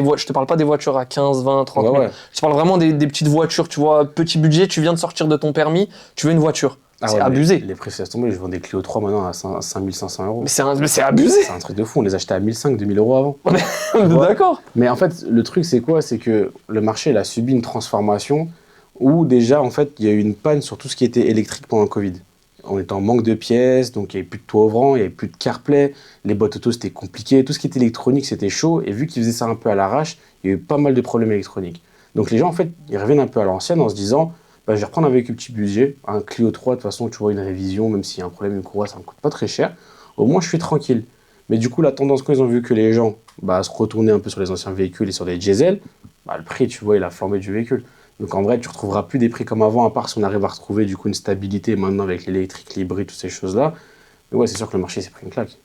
pas des voitures à 15, 20, 30 000. Ouais. Je te parle vraiment des petites voitures, tu vois, petit budget, tu viens de sortir de ton permis, tu veux une voiture. C'est ouais, abusé. Les prix se laissent tomber. Je vends des Clio 3 maintenant à 5500 euros. Mais c'est abusé. C'est un truc de fou. On les achetait à 1500, 2000 euros avant. On est d'accord. Mais en fait, le truc, c'est quoi? C'est que le marché, il a subi une transformation où déjà, en fait, il y a eu une panne sur tout ce qui était électrique pendant le Covid. On était en manque de pièces, donc il n'y avait plus de toit ouvrant, il n'y avait plus de CarPlay, les boîtes auto, c'était compliqué. Tout ce qui était électronique, c'était chaud. Et vu qu'ils faisaient ça un peu à l'arrache, il y a eu pas mal de problèmes électroniques. Donc les gens, en fait, ils reviennent un peu à l'ancienne en se disant, bah, je vais reprendre un véhicule petit budget, un Clio 3, de toute façon, tu vois, une révision, même s'il y a un problème, une courroie, ça ne me coûte pas très cher. Au moins, je suis tranquille. Mais du coup, la tendance, quand ils ont vu que les gens se retournaient un peu sur les anciens véhicules et sur les diesels, bah, le prix, tu vois, il a flambé du véhicule. Donc en vrai, tu ne retrouveras plus des prix comme avant, à part si on arrive à retrouver du coup une stabilité maintenant avec l'électrique, l'hybride, toutes ces choses-là. Mais ouais, c'est sûr que le marché s'est pris une claque.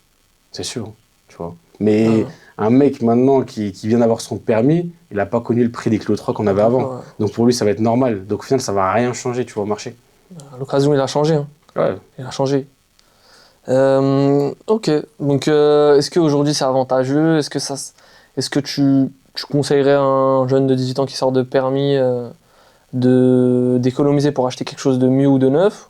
C'est sûr, hein, tu vois. Mais Ah, un mec maintenant qui vient d'avoir son permis, il n'a pas connu le prix des Clio 3 qu'on avait avant. d'accord, Donc pour lui, ça va être normal. Donc au final, ça va rien changer, tu vois, au marché. ouais. L'occasion, il a changé, hein. Ouais. Il a changé. Ok, donc est-ce qu'aujourd'hui c'est avantageux? Est-ce que tu conseillerais à un jeune de 18 ans qui sort de permis d'économiser pour acheter quelque chose de mieux ou de neuf?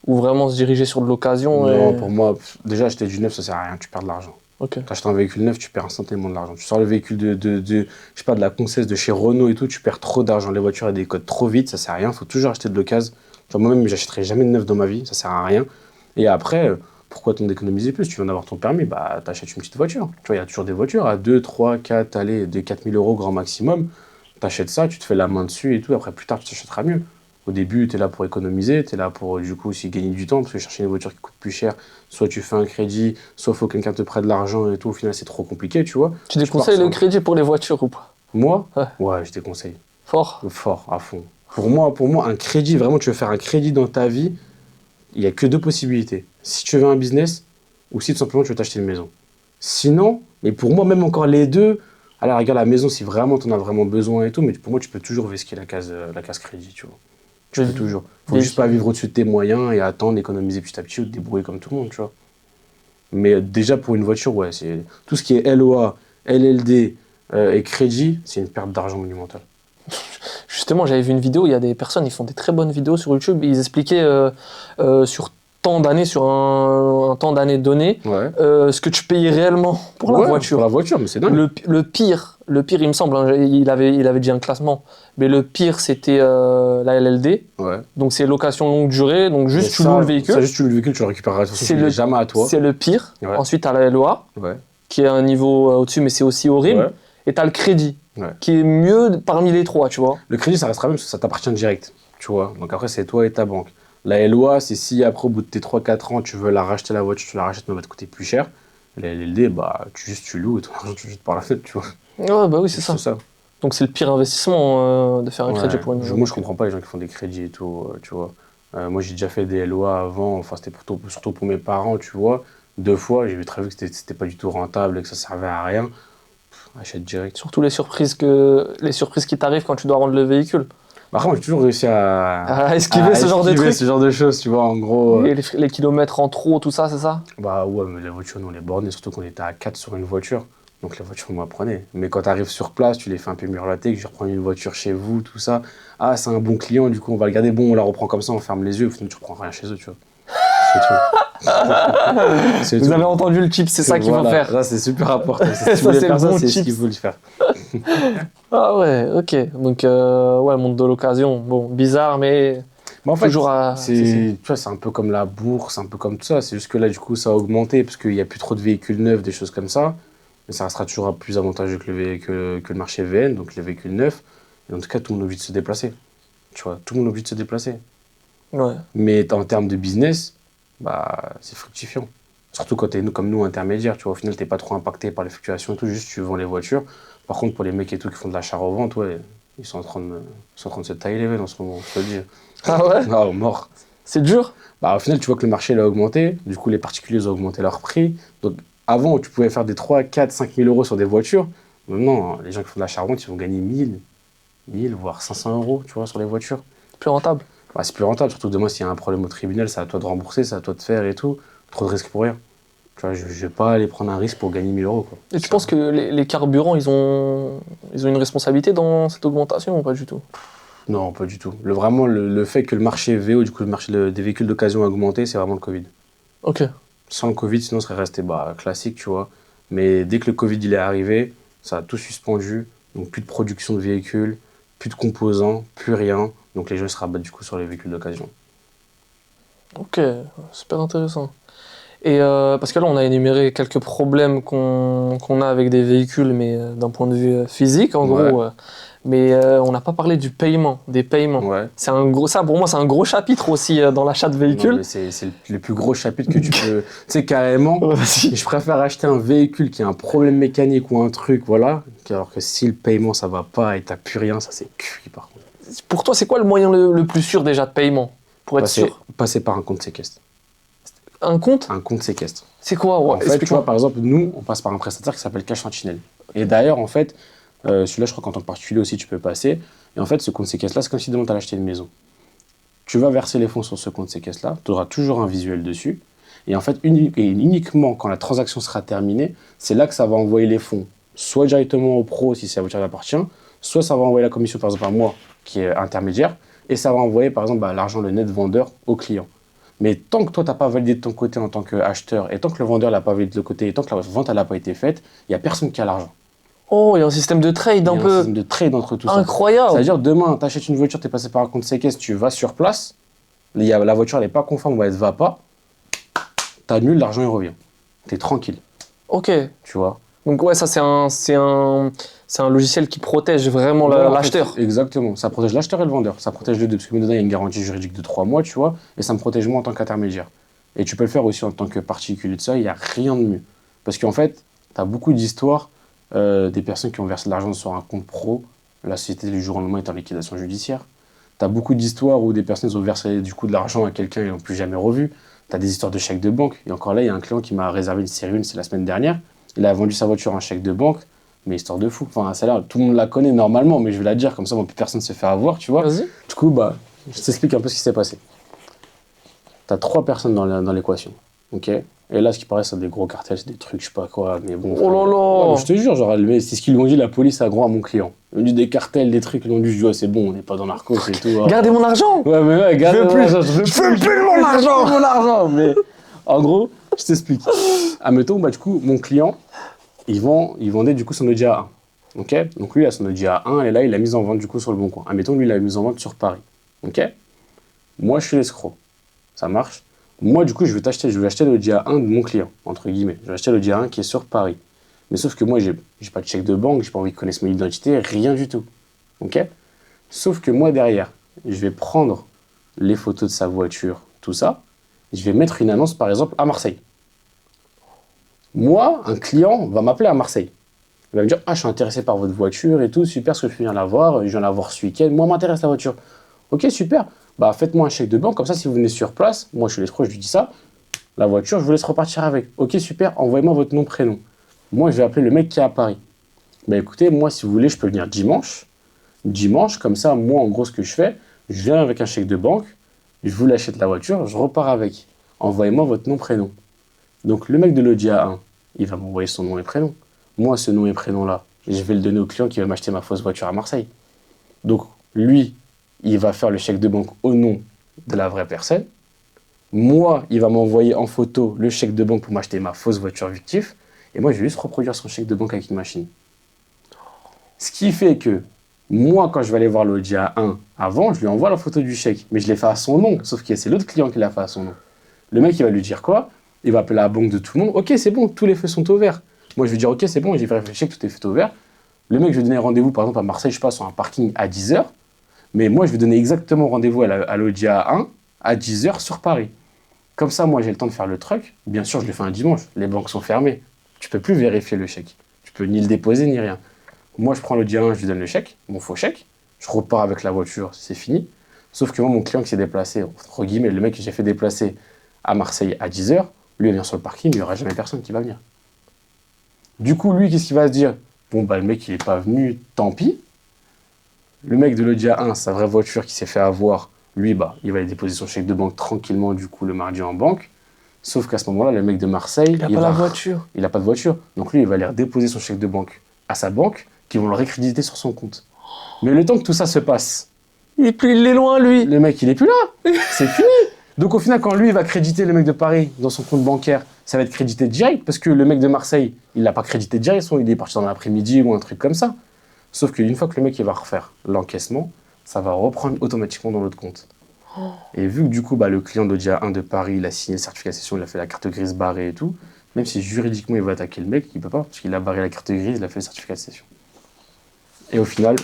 Ou vraiment se diriger sur de l'occasion Non, et... pour moi, déjà acheter du neuf, ça sert à rien, tu perds de l'argent. Ok. T'achètes un véhicule neuf, tu perds instantanément de l'argent. Tu sors le véhicule je sais pas, de la Concesse, de chez Renault et tout, tu perds trop d'argent. Les voitures, elles décodent trop vite, ça sert à rien. Faut toujours acheter de l'occasion. Tu vois, moi-même, j'achèterai jamais de neuf dans ma vie, ça sert à rien. Et après, pourquoi t'en économiser plus? Tu viens d'avoir ton permis, bah t'achètes une petite voiture. Tu vois, il y a toujours des voitures à 2, 3, 4, allez, de 4 000 € grand maximum. T'achètes ça, tu te fais la main dessus et tout. Après, plus tard, tu t'achèteras mieux. Au début, tu es là pour économiser, tu es là pour du coup aussi gagner du temps, parce que chercher une voiture qui coûte plus cher, soit tu fais un crédit, soit il faut que quelqu'un te prête de l'argent et tout, au final c'est trop compliqué, tu vois. Tu Tu pars déconseilles sur le un- crédit pour les voitures ou pas? Moi, Ouais. ouais, je te conseille. Fort. Fort, à fond. Pour moi, un crédit, vraiment, tu veux faire un crédit dans ta vie, il n'y a que deux possibilités. Si tu veux un business, ou si tout simplement tu veux t'acheter une maison. Sinon, mais pour moi, même encore les deux, à la rigueur, la maison, si vraiment tu en as vraiment besoin et tout, mais pour moi, tu peux toujours risquer la case crédit, tu vois. Tu peux toujours. Faut Mais- juste pas vivre au-dessus de tes moyens et attendre, économiser petit à petit ou te débrouiller comme tout le monde, tu vois. Mais déjà pour une voiture, ouais, c'est tout ce qui est LOA, LLD et crédit, c'est une perte d'argent monumentale. Justement, j'avais vu une vidéo, il y a des personnes, ils font des très bonnes vidéos sur YouTube, ils expliquaient sur tant d'années, sur un temps d'années donné, Ouais. ce que tu payais réellement pour la Ouais, voiture. Pour la voiture, mais c'est dingue. Le pire, il me semble, hein, il avait dit un classement, mais le pire, c'était la LLD, Ouais. donc c'est location longue durée, donc juste Mais tu ça, loues le véhicule, Ça, juste tu loues le véhicule, tu le récupéreras. De toute façon, C'est tu le- l'as jamais à toi. c'est le pire. Ouais. Ensuite, tu as la LOA, Ouais. qui est un niveau au-dessus, mais c'est aussi horrible, Ouais. et tu as le crédit, Ouais. qui est mieux parmi les trois, tu vois. Le crédit, ça restera même parce que ça t'appartient direct, tu vois. Donc après, c'est toi et ta banque. La LOA, c'est si après, au bout de tes 3-4 ans, tu veux la racheter la voiture, tu la rachètes, mais elle va te coûter plus cher. La LLD, bah, tu loues et ton argent, tu le jettes par la fenêtre, tu vois. Ouais, bah oui, c'est ça. C'est ça. Donc c'est le pire investissement de faire un crédit Ouais. pour une Moi, je comprends pas les gens qui font des crédits et tout, tu vois. Moi, j'ai déjà fait des LOA avant, enfin, c'était surtout pour mes parents, tu vois. 2 fois, j'ai vu très vite que c'était pas du tout rentable et que ça servait à rien. Achète direct. Surtout les surprises qui t'arrivent quand tu dois rendre le véhicule. Par contre, j'ai toujours réussi À esquiver ce genre de esquiver trucs. ce genre de choses, tu vois, en gros. Et les kilomètres en trop, tout ça, c'est ça? Bah ouais, mais la voiture, nous, on les bornait, surtout qu'on était à 4 sur une voiture. Donc la voiture, on m'apprenait. Mais quand tu arrives sur place, tu les fais un peu miroiter, que je reprends une voiture chez vous, tout ça. Ah, c'est un bon client, du coup, on va le garder. Bon, on la reprend comme ça, on ferme les yeux, au final, tu reprends rien chez eux, tu vois. C'est tout. C'est Vous tout. avez entendu le type, c'est ça qu'il faut Voilà. faire. Ça, c'est super important. Si Ça, tu voulais c'est faire le ça, bon c'est ce tips. qu'il faut le faire. Ah ouais, ok. Donc, ouais, monde de l'occasion. Bon, bizarre, mais Mais en fait, toujours à. tu vois, c'est un peu comme la bourse, un peu comme tout ça. C'est juste que là, du coup, ça a augmenté parce qu'il n'y a plus trop de véhicules neufs, des choses comme ça. Mais ça restera toujours plus avantageux que le marché VN, donc les véhicules neufs. Et en tout cas, tout le monde a envie de se déplacer. Tu vois, tout le monde a envie de se déplacer. Ouais. Mais en termes de business, bah, c'est fructifiant. Surtout quand tu es comme nous, intermédiaires. Tu vois, au final, tu n'es pas trop impacté par les fluctuations et tout, juste tu vends les voitures. Par contre, pour les mecs et tout qui font de l'achat-revente, ouais, ils sont en train de se tailler les veines en ce moment, je te le dis. Ah ouais? Ah, mort. C'est dur? Bah, au final, tu vois que le marché il a augmenté. Du coup, les particuliers ont augmenté leur prix. Donc, avant, tu pouvais faire des 3, 4, 5 000 euros sur des voitures. Maintenant, les gens qui font de l'achat-revente, ils vont gagner 1000, voire 500 euros, tu vois, sur les voitures. Plus rentable. Bah, c'est plus rentable, surtout que demain, s'il y a un problème au tribunal, c'est à toi de rembourser, c'est à toi de faire et tout. Trop de risques pour rien. Tu vois, je vais pas aller prendre un risque pour gagner 1000 euros, quoi. Et tu penses que les carburants, ils ont une responsabilité dans cette augmentation ou pas du tout? Non, pas du tout. Vraiment, le fait que le marché VO, du coup, le marché des véhicules d'occasion a augmenté, c'est vraiment le Covid. Ok. Sans le Covid, sinon, ça serait resté classique, tu vois. Mais dès que le Covid il est arrivé, ça a tout suspendu. Donc, plus de production de véhicules, plus de composants, plus rien. Donc, les gens ils se rabattent du coup sur les véhicules d'occasion. Ok, super intéressant. Et parce que là, on a énuméré quelques problèmes qu'on a avec des véhicules, mais d'un point de vue physique, en Ouais. gros. Mais on n'a pas parlé du paiement, des paiements. Ouais. C'est un gros, ça, pour moi, c'est un gros chapitre aussi dans l'achat de Non, véhicules. mais c'est le plus gros chapitre que tu peux. Tu sais, carrément, Vas-y. je préfère acheter un véhicule qui a un problème mécanique ou un truc, voilà, alors que si le paiement ça va pas et t'as plus rien, ça c'est cuit par contre. Pour toi, c'est quoi le moyen le plus sûr déjà de paiement? Pour être sûr. Passer par un compte séquestre. Un compte? Un compte séquestre. C'est quoi? Ouais, En fait, tu explique-moi. vois, par exemple, nous, on passe par un prestataire qui s'appelle Cash Sentinel. Et d'ailleurs, en fait, celui-là, je crois qu'en tant que particulier aussi, tu peux passer. Et en fait, ce compte séquestre-là, c'est comme si demain, tu allais acheter une maison. Tu vas verser les fonds sur ce compte séquestre-là, tu auras toujours un visuel dessus. Et en fait, uniquement quand la transaction sera terminée, c'est là que ça va envoyer les fonds, soit directement au pro si la voiture appartient, soit ça va envoyer la commission, par exemple, à moi, qui est intermédiaire, et ça va envoyer, par exemple, l'argent, le net vendeur, au client. Mais tant que toi, tu n'as pas validé de ton côté en tant qu'acheteur, et tant que le vendeur ne l'a pas validé de l'autre côté, et tant que la vente n'a pas été faite, il n'y a personne qui a l'argent. Oh, il y a un système de trade Il y a un un peu système de trade entre tout ça. incroyable. C'est-à-dire, demain, tu achètes une voiture, tu es passé par un compte séquestre, tu vas sur place, la voiture n'est pas conforme ou elle ne va pas, tu annules, l'argent il revient. Tu es tranquille, Ok. tu vois. Donc ouais, ça c'est un logiciel qui protège vraiment Ouais, en fait, l'acheteur. Exactement. Ça protège l'acheteur et le vendeur. Ça protège les deux, parce que dedans, il y a une garantie juridique de 3 mois, tu vois, et ça me protège moi en tant qu'intermédiaire. Et tu peux le faire aussi en tant que particulier de ça, il n'y a rien de mieux. Parce qu'en fait, tu as beaucoup d'histoires des personnes qui ont versé de l'argent sur un compte pro, la société du jour au lendemain est en liquidation judiciaire. Tu as beaucoup d'histoires où des personnes ont versé du coup de l'argent à quelqu'un et ne l'ont plus jamais revu. Tu as des histoires de chèques de banque. Et encore là, il y a un client qui m'a réservé une série 1, c'est la semaine dernière. Il a vendu sa voiture à un chèque de banque, mais histoire de fou. Enfin, celle-là, tout le monde la connaît normalement, mais je vais la dire, comme ça, plus personne ne se fait avoir, tu vois. Vas-y. Du coup, je t'explique un peu ce qui s'est passé. Tu as 3 personnes dans l'équation, ok. Et là, ce qui paraît, c'est des gros cartels, c'est des trucs, je sais pas quoi, mais bon. Oh là là. Ouais, je te jure, genre, c'est ce qu'ils lui ont dit, la police, à gros à mon client. Ils ont dit des cartels, des trucs, ils lui ont dit, je dis, ouais, c'est bon, on n'est pas dans narcos et tout. hein. Gardez mon argent. Ouais, mais ouais, Je veux plus. je Je veux plus mon argent. mon argent. Mais en gros, je t'explique. Admettons, du coup, mon client, il vendait du coup son Audi A1. Ok. Donc lui, il a son Audi A1, et là, il l'a mise en vente du coup sur le bon coin. Admettons, lui, il l'a mise en vente sur Paris. Ok. Moi, je suis l'escroc. Ça marche. Moi, du coup, je vais acheter l'Audi A1 de mon client, entre guillemets. Je vais acheter l'Audi A1 qui est sur Paris. Mais sauf que moi, j'ai pas de chèque de banque, j'ai pas envie qu'ils connaissent mon identité, rien du tout. Ok. Sauf que moi, derrière, je vais prendre les photos de sa voiture, tout ça, et je vais mettre une annonce, par exemple, à Marseille. Moi, un client va m'appeler à Marseille. Il va me dire, ah, je suis intéressé par votre voiture et tout, super, ce que je viens la voir, je viens la voir ce week-end, moi, m'intéresse la voiture. Ok, super, faites-moi un chèque de banque, comme ça, si vous venez sur place, moi, je suis l'escroc, je lui dis ça, la voiture, je vous laisse repartir avec. Ok, super, envoyez-moi votre nom, prénom. Moi, je vais appeler le mec qui est à Paris. Écoutez, moi, si vous voulez, je peux venir dimanche. Dimanche, comme ça, moi, en gros, ce que je fais, je viens avec un chèque de banque, je vous l'achète la voiture, je repars avec. Envoyez-moi votre nom, prénom. Donc, le mec de l'Audi A1, il va m'envoyer son nom et prénom. Moi, ce nom et prénom-là, je vais le donner au client qui va m'acheter ma fausse voiture à Marseille. Donc, lui, il va faire le chèque de banque au nom de la vraie personne. Moi, il va m'envoyer en photo le chèque de banque pour m'acheter ma fausse voiture fictive. Et moi, je vais juste reproduire son chèque de banque avec une machine. Ce qui fait que moi, quand je vais aller voir l'Audi A1 avant, je lui envoie la photo du chèque. Mais je l'ai fait à son nom, sauf que c'est l'autre client qui l'a fait à son nom. Le mec, il va lui dire quoi? Il va appeler la banque de tout le monde. Ok, c'est bon, tous les feux sont ouverts. Moi, je vais dire, ok, c'est bon, j'ai vérifié le chèque, tout est fait ouvert. Le mec, je vais donner rendez-vous, par exemple, à Marseille, je sais pas, sur un parking à 10h. Mais moi, je vais donner exactement rendez-vous à l'Audi A1 à 10h sur Paris. Comme ça, moi, j'ai le temps de faire le truc. Bien sûr, je le fais un dimanche. Les banques sont fermées. Tu peux plus vérifier le chèque. Tu peux ni le déposer, ni rien. Moi, je prends l'Audi A1, je lui donne le chèque, mon faux chèque. Je repars avec la voiture, c'est fini. Sauf que moi, mon client qui s'est déplacé, entre guillemets, le mec que j'ai fait déplacer à Marseille à 10h, lui, il vient sur le parking, il n'y aura jamais personne qui va venir. Du coup, lui, qu'est-ce qu'il va se dire? Bon, le mec, il n'est pas venu, tant pis. Le mec de l'Audi A1, sa vraie voiture qui s'est fait avoir, lui, il va aller déposer son chèque de banque tranquillement, du coup, le mardi en banque. Sauf qu'à ce moment-là, le mec de Marseille, Il n'a pas la voiture. Il n'a pas de voiture. Donc lui, il va aller redéposer son chèque de banque à sa banque, qui vont le récréditer sur son compte. Mais le temps que tout ça se passe, Il est loin, lui. le mec, il est plus là. C'est fini. Donc au final, quand lui, il va créditer le mec de Paris dans son compte bancaire, ça va être crédité direct, parce que le mec de Marseille, il l'a pas crédité direct, il est parti dans l'après-midi ou un truc comme ça. Sauf qu'une fois que le mec, il va refaire l'encaissement, ça va reprendre automatiquement dans l'autre compte. Et vu que du coup, le client d'Audia 1 de Paris, il a signé le certificat de cession, il a fait la carte grise barrée et tout, même si juridiquement il va attaquer le mec, il peut pas, parce qu'il a barré la carte grise, il a fait le certificat de cession. Et au final,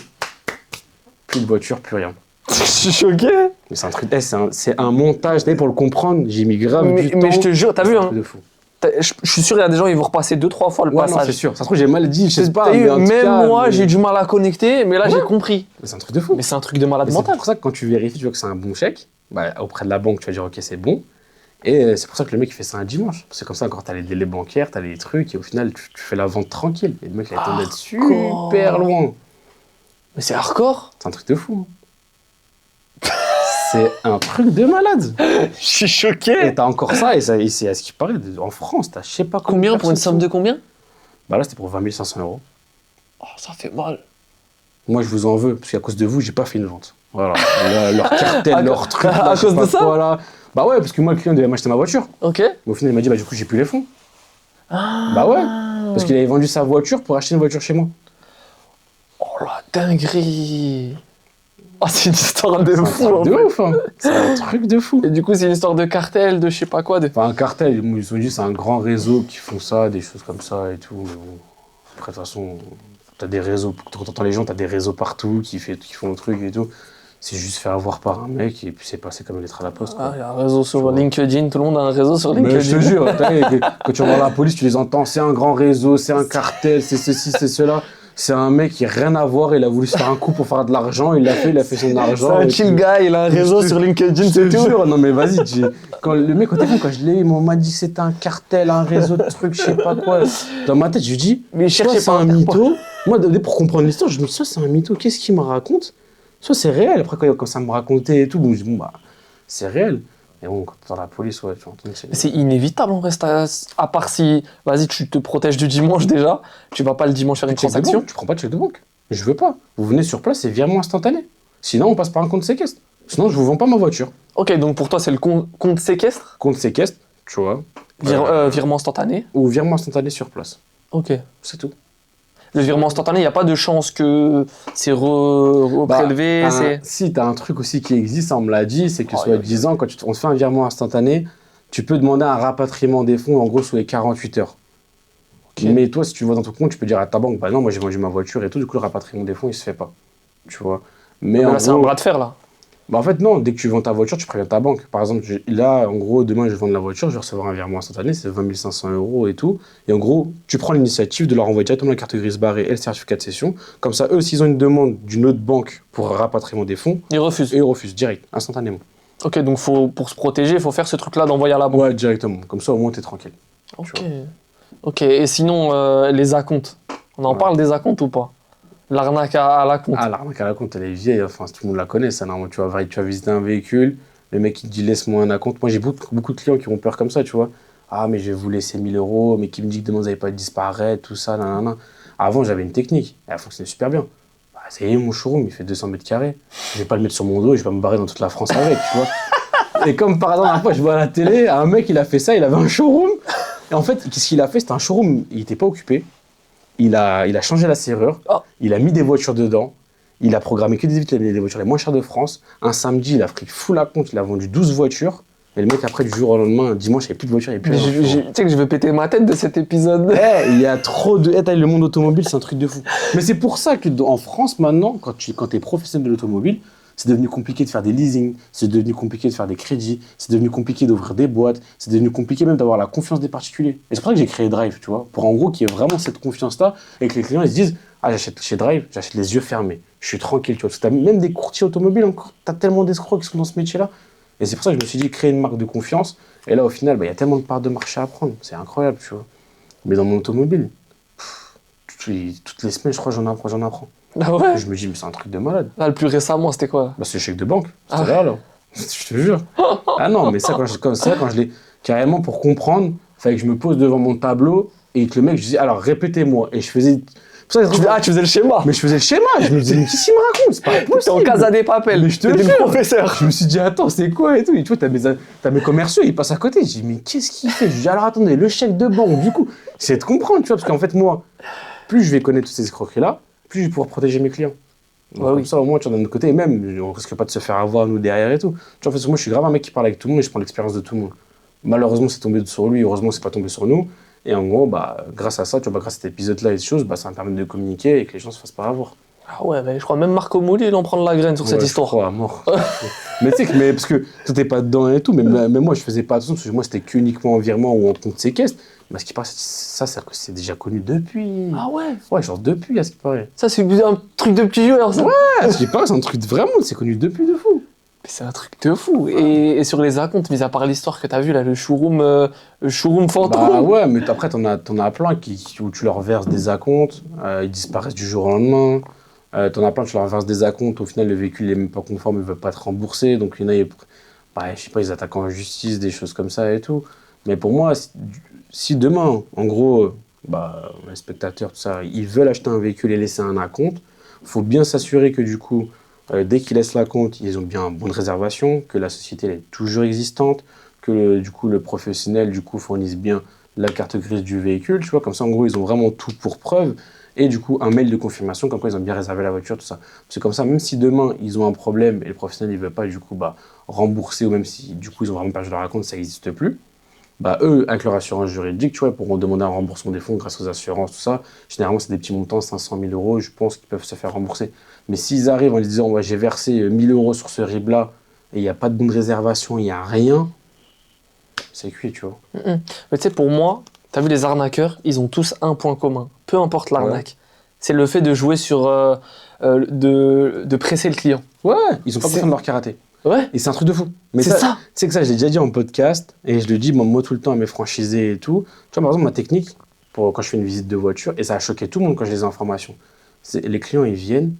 plus de voiture, plus rien. Je suis choqué. Mais c'est un truc, c'est un montage, pour le comprendre, j'ai mis grave du temps. Mais je te jure, t'as vu, C'est un hein. truc de fou. Je suis sûr, il y a des gens, ils vont repasser 2-3 fois le Ouais, non, passage. c'est sûr. Ça se trouve, j'ai mal dit, je sais pas. T'as eu, mais en tout même cas, moi, mais- j'ai du mal à connecter, mais là, j'ai compris. Mais c'est un truc de fou. Mais c'est un truc de malade Et c'est mental. pour ça que quand tu vérifies, tu vois que c'est un bon chèque, auprès de la banque, tu vas dire, ok, c'est bon. Et c'est pour ça que le mec, il fait ça un dimanche. C'est comme ça, quand t'as les délais bancaires, t'as les trucs, et au final, tu fais la vente tranquille. Et le mec, il a tombé d'être super loin. Mais c'est hardcore. C'est un truc de fou. C'est un truc de malade. Je suis choqué. Et t'as encore ça, et c'est à ce qui paraît, en France, t'as je sais pas Combien pour une somme de combien? Là, c'était pour 20 500 €. Oh, ça fait mal. Moi, je vous en veux, parce qu'à cause de vous, j'ai pas fait une vente. Voilà. Leur cartel, leur truc. à je sais cause pas de ça quoi, là. Bah ouais, parce que moi, le client devait m'acheter ma voiture. Ok. Mais au final, il m'a dit, du coup, j'ai plus les fonds. Ah. Bah ouais. Parce qu'il avait vendu sa voiture pour acheter une voiture chez moi. Oh la dinguerie. Oh, c'est une histoire de C'est un fou. truc En de fait. ouf, hein. C'est un truc de fou. Et du coup, c'est une histoire de cartel, de je sais pas quoi. Enfin, un cartel, ils se sont dit, c'est un grand réseau qui font ça, des choses comme ça et tout. Mais bon, après, de toute façon, t'as des réseaux, quand t'entends les gens, t'as des réseaux partout qui font le truc et tout. C'est juste fait avoir par un mec et puis c'est passé comme une lettre à la poste. Ah, Quoi. il y a un réseau sur Tu vois. LinkedIn, tout le monde a un réseau sur LinkedIn. Mais je te jure, quand tu vas voir la police, tu les entends, c'est un grand réseau, c'est un cartel, c'est ceci, c'est cela. C'est un mec qui n'a rien à voir, il a voulu se faire un coup pour faire de l'argent, il a fait son C'est argent. un et chill puis- guy, il a un réseau sur LinkedIn, Je c'est te tout. jure, non mais vas-y, quand le mec au téléphone, quand je l'ai eu, on m'a dit que c'était un cartel, un réseau de trucs, je sais pas quoi. Dans ma tête, je lui dis, Mais soit cherchez c'est pas un mytho. Moi, pour comprendre l'histoire, je me dis, soit c'est un mytho, qu'est-ce qu'il me raconte? Soit c'est réel. Après, quand ça me racontait et tout, bon, je dis, c'est réel. Mais bon, quand t'es dans la police, ouais, tu entends que Mais c'est inévitable, on reste à part si, vas-y, tu te protèges du dimanche déjà, tu vas pas le dimanche faire une Check de transaction. banque, tu prends pas de chèque de banque. Je veux pas. Vous venez sur place, c'est virement instantané. Sinon, on passe par un compte séquestre. Sinon, je vous vends pas ma voiture. Ok, donc pour toi, c'est le compte séquestre, Compte séquestre, tu vois. virement instantané. Ou virement instantané sur place. Ok. C'est tout. Le virement instantané, il n'y a pas de chance que c'est reprélevé. Si, t'as un truc aussi qui existe, ça on me l'a dit, c'est que Oh, soi-disant, quand on te fait un virement instantané, tu peux demander un rapatriement des fonds en gros sous les 48 heures. Ok. Mais toi, si tu vois dans ton compte, tu peux dire à ta banque, bah non, moi j'ai vendu ma voiture et tout, du coup le rapatriement des fonds il se fait pas. Tu vois. Mais Mais en là, c'est un gros, bras de fer, là. en fait, non, dès que tu vends ta voiture, tu préviens ta banque. Par exemple, là, en gros, demain je vends la voiture, je vais recevoir un virement instantané, c'est 20 500 € et tout. Et en gros, tu prends l'initiative de leur envoyer directement la carte grise barrée et le certificat de cession. Comme ça, eux, s'ils ont une demande d'une autre banque pour un rapatriement des fonds, Ils refusent. et ils refusent direct, instantanément. Ok, donc pour se protéger, il faut faire ce truc-là d'envoyer à la banque. Ouais, directement. Comme ça, au moins, t'es tranquille. Ok. Ok, et sinon, les acomptes. On en parle des acomptes ou pas? L'arnaque à la compte. Ah, l'arnaque à la compte, elle est vieille. Enfin, tout le monde la connaît, ça. Normalement, tu vas visiter un véhicule, le mec, il te dit laisse-moi un acompte. Moi, j'ai beaucoup de clients qui ont peur comme ça, tu vois. Ah, mais je vais vous laisser 1000 €, mais qui me dit que demain, vous n'allez pas disparaître, tout ça, nanana. Avant, j'avais une technique. Elle fonctionnait super bien. Bah, ça y est, mon showroom, il fait 200 mètres carrés. Je vais pas le mettre sur mon dos et je vais pas me barrer dans toute la France avec, tu vois. Et comme par hasard, la dernière fois, je vois à la télé, un mec, il a fait ça, il avait un showroom. Et en fait, qu'est-ce qu'il a fait? C'était un showroom, il n'était pas occupé. Il a changé la serrure, Oh. il a mis des voitures dedans, il a programmé que des voitures les moins chères de France. Un samedi, il a pris full à compte, il a vendu 12 voitures. Et le mec, après, du jour au lendemain, dimanche, il n'y avait plus de voitures, il n'y avait Mais plus rien. tu sais que je vais péter ma tête de cet épisode. Il y a trop de... le monde automobile, c'est un truc de fou. Mais c'est pour ça qu'en France, maintenant, quand tu es professionnel de l'automobile, c'est devenu compliqué de faire des leasing, c'est devenu compliqué de faire des crédits, c'est devenu compliqué d'ouvrir des boîtes, c'est devenu compliqué même d'avoir la confiance des particuliers. Et c'est pour ça que j'ai créé Drive, tu vois, pour en gros qu'il y ait vraiment cette confiance-là et que les clients ils se disent « Ah, j'achète chez Drive, j'achète les yeux fermés, je suis tranquille, tu vois. » Parce que t'as même des courtiers automobiles, encore, t'as tellement d'escrocs qui sont dans ce métier-là. Et c'est pour ça que je me suis dit créer une marque de confiance. Et là, au final, il y a tellement de parts de marché à prendre, c'est incroyable, tu vois. Mais dans mon automobile, toutes les semaines, je crois, j'en apprends. Ah ouais? Je me dis, mais c'est un truc de malade. Là, le plus récemment, c'était quoi? Bah, c'est le chèque de banque. C'était Ah. là. Je te jure. Ah non, mais ça, quand je l'ai carrément pour comprendre, il fallait que je me pose devant mon tableau et que le mec, je disais, alors répétez-moi. Et je faisais. Pour ça, Tu faisais le schéma. mais je faisais le schéma. Je me disais, mais qu'est-ce qu'il me raconte? C'est pas T'es possible. en casa des papels. Mais je te T'étais jure. le professeur. Je me suis dit, attends, c'est quoi et tout. Et tu vois, t'as mes commerciaux, ils passent à côté. Je dis, mais qu'est-ce qu'il fait? Je dis, alors attendez, le chèque de banque, du coup, c'est de comprendre, tu vois, parce qu'en fait, moi, plus je vais connaître toutes ces escroqueries-là, plus je vais pouvoir protéger mes clients. Donc, Ouais, comme oui. ça, au moins, tu vois, d'un autre côté, et même, on risque pas de se faire avoir, nous, derrière et tout. Tu vois, en fait, moi, je suis grave un mec qui parle avec tout le monde et je prends l'expérience de tout le monde. Malheureusement, c'est tombé sur lui, heureusement, c'est pas tombé sur nous. Et en gros, bah, grâce à ça, tu vois, bah, grâce à cet épisode-là et ces choses, bah, ça va me permettre de communiquer et que les gens se fassent pas avoir. Ah ouais, mais je crois même Marco Mouli, il en prend de la graine sur cette Ouais, je histoire. crois à mort. Mais tu sais que, mais, parce que toi, t'es pas dedans et tout, mais moi, je faisais pas attention, parce que moi, c'était qu'uniquement en virement ou en compte séquestre. Mais à ce qui paraît, ça, c'est que c'est déjà connu depuis. Ah ouais, Ouais, genre depuis, à ce qui paraît. ça c'est un truc de petit joueur, ça. Ouais, à ce qui paraît, c'est un truc vraiment, c'est connu depuis de fou. Mais c'est un truc de fou. Et sur les acomptes, mis à part l'histoire que t'as vu là, le showroom fantôme. Bah ouais, mais après, t'en as plein où tu leur verses des acomptes, ils disparaissent du jour au lendemain. T'en as plein, tu leur verses des acomptes, au final, le véhicule n'est même pas conforme, il veut pas te rembourser. Donc, il y en a, bah, je sais pas, ils attaquent en justice, des choses comme ça et tout. Mais pour moi, si demain, en gros, bah, les spectateurs, tout ça, ils veulent acheter un véhicule et laisser un acompte, faut bien s'assurer que du coup, dès qu'ils laissent l'acompte, ils ont bien une bonne réservation, que la société elle est toujours existante, que du coup, le professionnel du coup, fournisse bien la carte grise du véhicule, tu vois, comme ça, en gros, ils ont vraiment tout pour preuve. Et du coup, un mail de confirmation, comme quoi ils ont bien réservé la voiture, tout ça. C'est comme ça, même si demain, ils ont un problème et le professionnel ne veut pas, du coup, bah, rembourser, ou même si, du coup, ils ont vraiment perdu leur acompte, ça n'existe plus, bah, eux, avec leur assurance juridique, tu vois, ils pourront demander un remboursement des fonds grâce aux assurances, tout ça. Généralement, c'est des petits montants, 500 000 euros, je pense qu'ils peuvent se faire rembourser. Mais s'ils arrivent en disant, ouais, j'ai versé 1000 euros sur ce RIB-là, et il n'y a pas de bonne réservation, il n'y a rien, c'est cuit, tu vois. Mais tu sais, pour moi, t'as vu les arnaqueurs, ils ont tous un point commun. Peu importe l'arnaque. C'est le fait de jouer sur. De presser le client. Ouais, ils sont pas contents de leur karaté. Ouais, Et c'est un truc de fou. Mais c'est ça. tu sais que ça, je l'ai déjà dit en podcast, et je le dis moi tout le temps à mes franchisés et tout. Tu vois, par exemple, ma technique, pour quand je fais une visite de voiture, et ça a choqué tout le monde quand je les ai en formation, c'est les clients, ils viennent,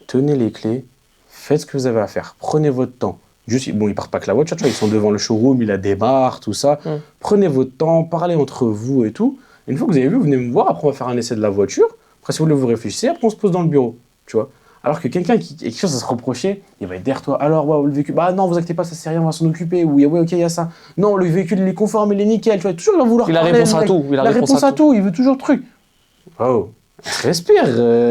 tenez les clés, faites ce que vous avez à faire, prenez votre temps. Juste, bon, ils partent pas avec la voiture, tu vois, ils sont devant le showroom, ils la démarrent, tout ça. Prenez votre temps, parlez entre vous et tout. Et une fois que vous avez vu, vous venez me voir, après on va faire un essai de la voiture. Après, si vous voulez, vous réfléchissez, après on se pose dans le bureau, tu vois. Alors que quelqu'un qui a quelque chose à se reprocher, il va être derrière toi. Alors, ouais, le véhicule, bah non, vous inquiétez pas, ça c'est rien, on va s'en occuper. Ou, ouais, ok, il y a ça. Non, le véhicule, il est conforme, il est nickel. Tu vois, toujours, il va vouloir Il a parler, réponse le à mec. tout. Il a réponse à tout, il veut toujours le truc. Oh, respire,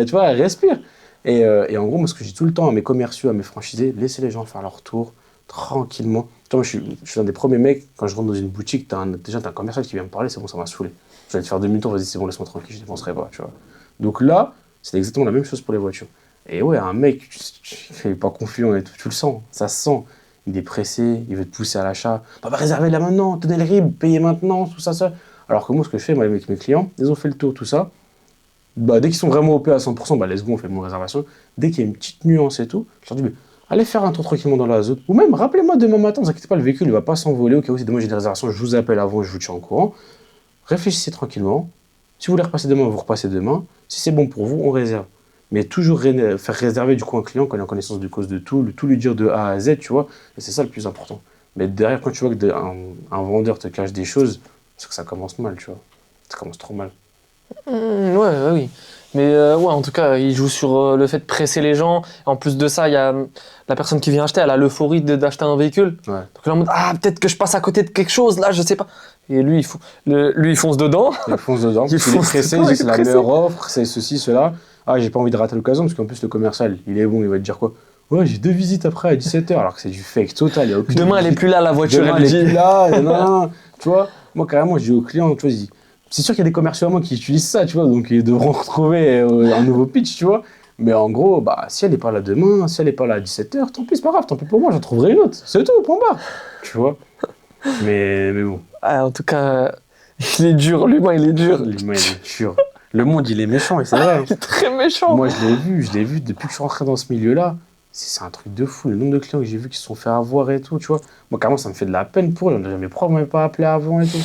tu vois, respire. Et en gros, moi, ce que je dis tout le temps à mes commerciaux, à mes franchisés, laissez les gens faire leur tour tranquillement. Tu vois, moi, je suis un des premiers mecs, quand je rentre dans une boutique, déjà, t'as un commercial qui vient me parler, c'est bon, ça m'a saoulé. Je vais te faire demi-tour, vas-y, c'est bon, laisse-moi tranquille, je dépenserai pas, tu vois. Donc là, c'est exactement la même chose pour les voitures. Et ouais, un mec, tu n'es pas confiant et tout, tu le sens, ça se sent. Il est pressé, il veut te pousser à l'achat. Bah, réservez là maintenant, tenez le RIB, payez maintenant, tout ça, ça. Alors que moi, ce que je fais moi, avec mes clients, ils ont fait le tour, tout ça. Bah, dès qu'ils sont vraiment OP à 100%, bah, let's go, on fait mon réservation. Dès qu'il y a une petite nuance et tout, je leur dis, mais allez faire un tour tranquillement dans la zone. Ou même, rappelez-moi demain matin, ne vous inquiétez pas, le véhicule ne va pas s'envoler. Au cas où, si demain j'ai des réservations, je vous appelle avant, je vous tiens au courant. Réfléchissez tranquillement. Si vous voulez repasser demain, vous repassez demain. Si c'est bon pour vous, on réserve. Mais toujours faire réserver du coup un client quand il est en connaissance de cause de tout, tout lui dire de A à Z, tu vois. Et c'est ça le plus important. Mais derrière, quand tu vois qu'un vendeur te cache des choses, c'est que ça commence mal, tu vois. Ça commence trop mal. Ouais, oui. Mais ouais, en tout cas, il joue sur le fait de presser les gens. En plus de ça, il y a la personne qui vient acheter, elle a l'euphorie d'acheter un véhicule. Ouais. Donc là, en mode, ah, peut-être que je passe à côté de quelque chose, là, je sais pas. Et lui, lui, il fonce dedans. Il fonce dedans, Il parce qu'il est fonce pressé, dedans, il dit il c'est est la pressé. meilleure offre, c'est ceci, cela. Ah, j'ai pas envie de rater l'occasion, parce qu'en plus, le commercial, il est bon, il va te dire quoi? Ouais, j'ai 2 visites après à 17h, alors que c'est du fake total, il y a aucune Demain, elle est visite. plus là, la voiture, Demain, elle elle est dit. plus là, non, non, non. Tu vois, moi, carrément, je dis aux clients, tu vois, je dis, c'est sûr qu'il y a des commerciaux à moi qui utilisent ça, tu vois, donc ils devront retrouver un nouveau pitch, tu vois. Mais en gros, bah, si elle n'est pas là demain, si elle n'est pas là à 17h, tant pis, c'est pas grave, tant pis pour moi, j'en trouverai une autre. C'est tout, point barre. Tu vois. Mais bon, Ah, en tout cas, il est dur, l'humain, il est dur. l'humain, il est dur. Le monde, il est méchant, et c'est vrai. Hein. Il est très méchant. Moi, je l'ai vu depuis que je suis rentré dans ce milieu-là. C'est un truc de fou. Le nombre de clients que j'ai vu qui se sont fait avoir et tout, tu vois. Moi, carrément, ça me fait de la peine pour eux. Mes profs m'avaient pas appelé avant et tout.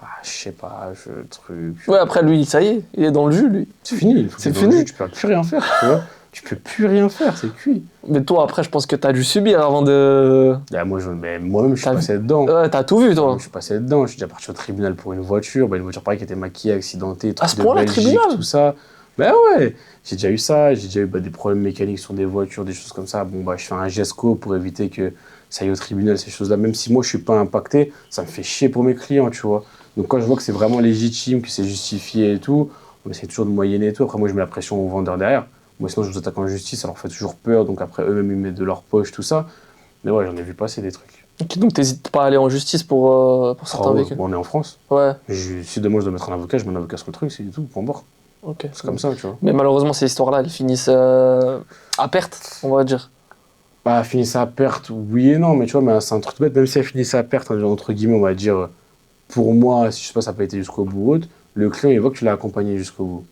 Ah, je sais pas, truc. Ouais, après, lui, ça y est, il est dans le jus, lui. C'est fini, il faut que C'est tu dans le fini. jus, tu peux plus rien faire, tu vois. Tu peux plus rien faire, c'est cuit. Mais toi, après, je pense que t'as dû subir avant de. Ah, moi-même, je suis T'as passé dedans. Ouais, t'as tout vu, toi. Je suis passé dedans. Je suis déjà parti au tribunal pour une voiture. Bah, une voiture pareille qui était maquillée, accidentée, À truc ce de point-là, Belgique, tribunal. tout ça. Ben ouais, j'ai déjà eu ça. J'ai déjà eu des problèmes mécaniques sur des voitures, des choses comme ça. Bon, bah, je fais un GESCO pour éviter que ça aille au tribunal, ces choses-là. Même si moi, je suis pas impacté, ça me fait chier pour mes clients, tu vois. Donc, quand je vois que c'est vraiment légitime, que c'est justifié et tout, on essaie toujours de moyenner et tout. Après, moi, je mets la pression au vendeur derrière. Moi, sinon, je vous attaque en justice, ça leur fait toujours peur, donc après, eux-mêmes, ils mettent de leur poche, tout ça. Mais ouais, j'en ai vu passer des trucs. Ok, donc t'hésites pas à aller en justice pour certains Oh, ouais, véhicules. bon, on est en France. Ouais, Si demain je dois mettre un avocat, je mets un avocat sur le truc, c'est tout, point barre. ok. C'est comme ça, tu vois. Mais malheureusement, ces histoires-là, elles finissent à perte, on va dire. Bah, finissait à perte, oui et non, mais tu vois, mais c'est un truc bête, même si elle finissait à perte, entre guillemets, on va dire, pour moi, si je sais pas, ça n'a pas été jusqu'au bout ou autre, le client, il voit que tu l'as accompagné jusqu'au bout.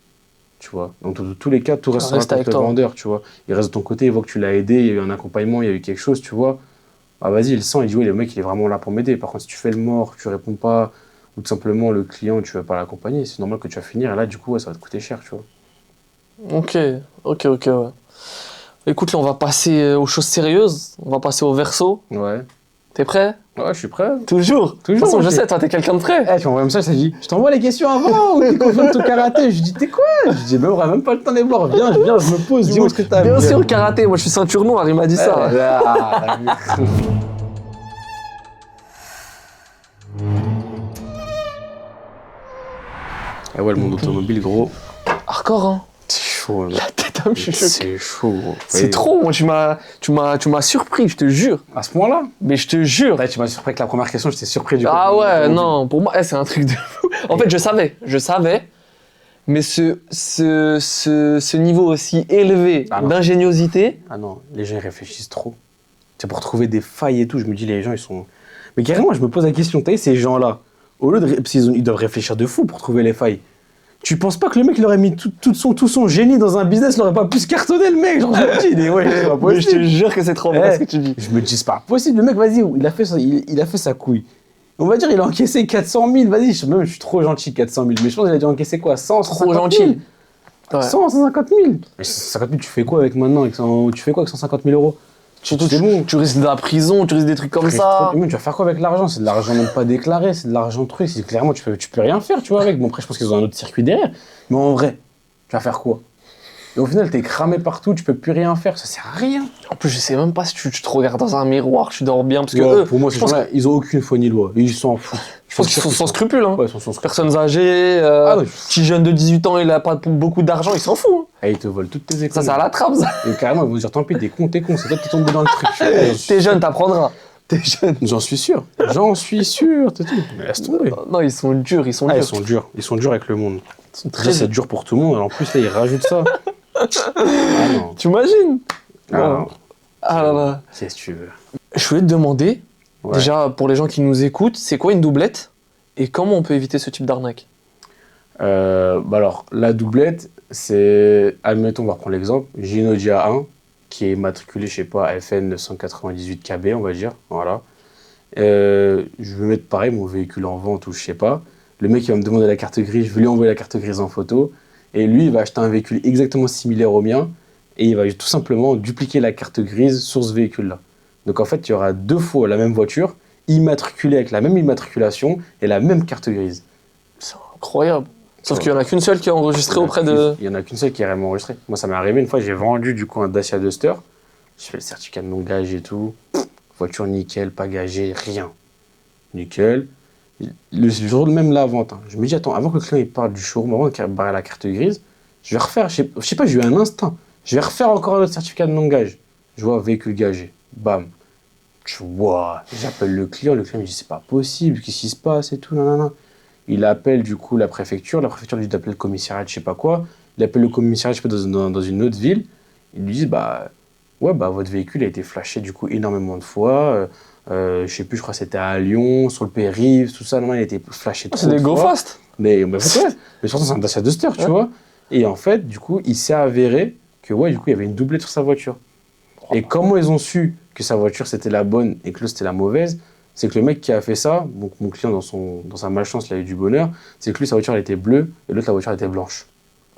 Tu vois. Donc, dans tous les cas, tout reste Reste avec le toi. vendeur, tu vois. Il reste de ton côté, il voit que tu l'as aidé, il y a eu un accompagnement, il y a eu quelque chose, tu vois. Ah, vas-y, il sent, il dit, oui, le mec, il est vraiment là pour m'aider. Par contre, si tu fais le mort, tu réponds pas, ou tout simplement le client, tu vas pas l'accompagner, c'est normal que tu vas finir, et là, du coup, ouais, ça va te coûter cher, tu vois. Ok, ouais. Écoute, là, on va passer aux choses sérieuses. On va passer au verso. Ouais. T'es prêt? Ouais, je suis prêt. Toujours. De toute façon, je ok. sais, toi, t'es quelqu'un de prêt. Eh, tu m'envoies un message, ça dit, je t'envoie les questions avant, ou t'es confiant de ton karaté? Je dis, t'es quoi? Je dis, ben, on aura même pas le temps de les voir, viens, je me pose, dis-moi ce que t'as. Bien sûr, karaté. Moi, je suis ceinture noire, il m'a dit ça. Ah ouais, le monde automobile, gros, Hardcore, hein. c'est chaud. Là. La tête à me chuchoter. C'est chaud, gros. C'est trop, moi, tu m'as surpris, je te jure. À ce point-là? Mais je te jure. Ouais, tu m'as surpris avec la première question, j'étais surpris du coup. Ah ouais, non, pour moi, c'est un truc de fou. En fait, je savais, mais ce niveau aussi élevé Ah non. d'ingéniosité, Ah non, les gens ils réfléchissent trop. C'est pour trouver des failles et tout, je me dis, les gens ils sont. Mais carrément, je me pose la question, t'as vu, ces gens-là, au lieu de. Parce ils doivent réfléchir de fou pour trouver les failles. Tu penses pas que le mec il aurait mis tout son génie dans un business, il aurait pas pu se cartonner le mec? Genre, je me dis, mais ouais, c'est pas mais je te possible. jure que c'est trop vrai ce que tu dis. Je me dis, c'est pas possible, le mec, vas-y, il a fait sa couille. On va dire, il a encaissé 400 000, vas-y, je suis trop gentil, 400 000, mais je pense qu'il a dû encaisser quoi, 100, Trop 150 000? gentil. Ouais. 100, 150 000. Mais 150 000, tu fais quoi avec maintenant Tu fais quoi avec 150 000 euros? Surtout, C'est bon. tu risques de la prison, tu risques des trucs comme ça. Mais tu vas faire quoi avec l'argent? C'est de l'argent même pas déclaré, c'est de l'argent truc. C'est clairement, tu peux rien faire, tu vois, avec. Bon, après, je pense qu'ils ont un autre circuit derrière. Mais en vrai, tu vas faire quoi? Et au final, t'es cramé partout, tu peux plus rien faire, ça sert à rien. En plus, je sais même pas si tu te regardes dans un miroir, tu dors bien. Parce que Ouais, eux, pour moi, je ces pense, gens-là, ils ont aucune foi ni loi. Ils s'en foutent. je pense qu'ils sont sans scrupules. Hein. Ouais, ils sont sans scrupules. Personnes âgées, Ah ouais. petit jeune de 18 ans, il a pas beaucoup d'argent, il s'en fout. Hein. Et ils te volent toutes tes Ça, économies. c'est à la trappe, ça. Et carrément, ils vont dire tant pis, t'es con, c'est toi qui t'es tombé dans le truc. T'es jeune, t'apprendras. T'es jeune. J'en suis sûr, c'est tout. Mais laisse tomber. Non, ils sont durs, ils sont Ah, durs. ils sont durs avec le monde. Ils sont Déjà, très c'est dur pour tout le monde, en plus, là, ils rajoutent ça. Ah non. Tu imagines? Ah, Ouais. non. Ah là là. Qu'est-ce que tu veux? Je voulais te demander, Ouais. déjà, pour les gens qui nous écoutent, c'est quoi une doublette? Et comment on peut éviter ce type d'arnaque? Bah alors, la doublette, c'est. Admettons, on va reprendre l'exemple. J'ai une Audi A1 qui est matriculée, je sais pas, FN 998 KB, on va dire. Voilà. Je vais mettre pareil mon véhicule en vente ou je sais pas. Le mec, il va me demander la carte grise, je vais lui envoyer la carte grise en photo. Et lui, il va acheter un véhicule exactement similaire au mien. Et il va tout simplement dupliquer la carte grise sur ce véhicule-là. Donc en fait, il y aura deux fois la même voiture, immatriculée avec la même immatriculation et la même carte grise. C'est incroyable. Sauf Ouais. qu'il y en a qu'une seule qui est enregistrée auprès de... Il y en a qu'une seule qui est réellement enregistrée. Moi, ça m'est arrivé une fois, j'ai vendu du coup un Dacia Duster. J'ai fait le certificat de non-gage et tout. Voiture nickel, pas gagée, rien. Nickel. Le jour même la vente, hein, je me dis, attends, avant que le client il parte du showroom, avant de barrer la carte grise, je vais refaire, je sais pas, j'ai eu un instinct. Je vais refaire encore un autre certificat de non-gage. Je vois véhicule gagé. Bam. Tu vois, j'appelle le client me dit, c'est pas possible, qu'est-ce qui se passe et tout, nanana. Il appelle du coup la préfecture lui dit d'appeler le commissariat de je sais pas quoi. Il appelle le commissariat, je sais pas, dans une autre ville. Ils lui disent, bah, ouais, bah, votre véhicule a été flashé du coup énormément de fois. Je sais plus, je crois que c'était à Lyon, sur le périph', tout ça. Non, il a été flashé trop C'est des de go fois. fast. Mais surtout, c'est un Dacia Duster, tu vois. Et en fait, du coup, il s'est avéré que, ouais, du coup, il y avait une doublette sur sa voiture. Et comment ils ont su que sa voiture c'était la bonne et que l'autre c'était la mauvaise? C'est que le mec qui a fait ça, donc mon client dans sa malchance, il a eu du bonheur, c'est que lui, sa voiture elle était bleue et l'autre, la voiture elle était blanche.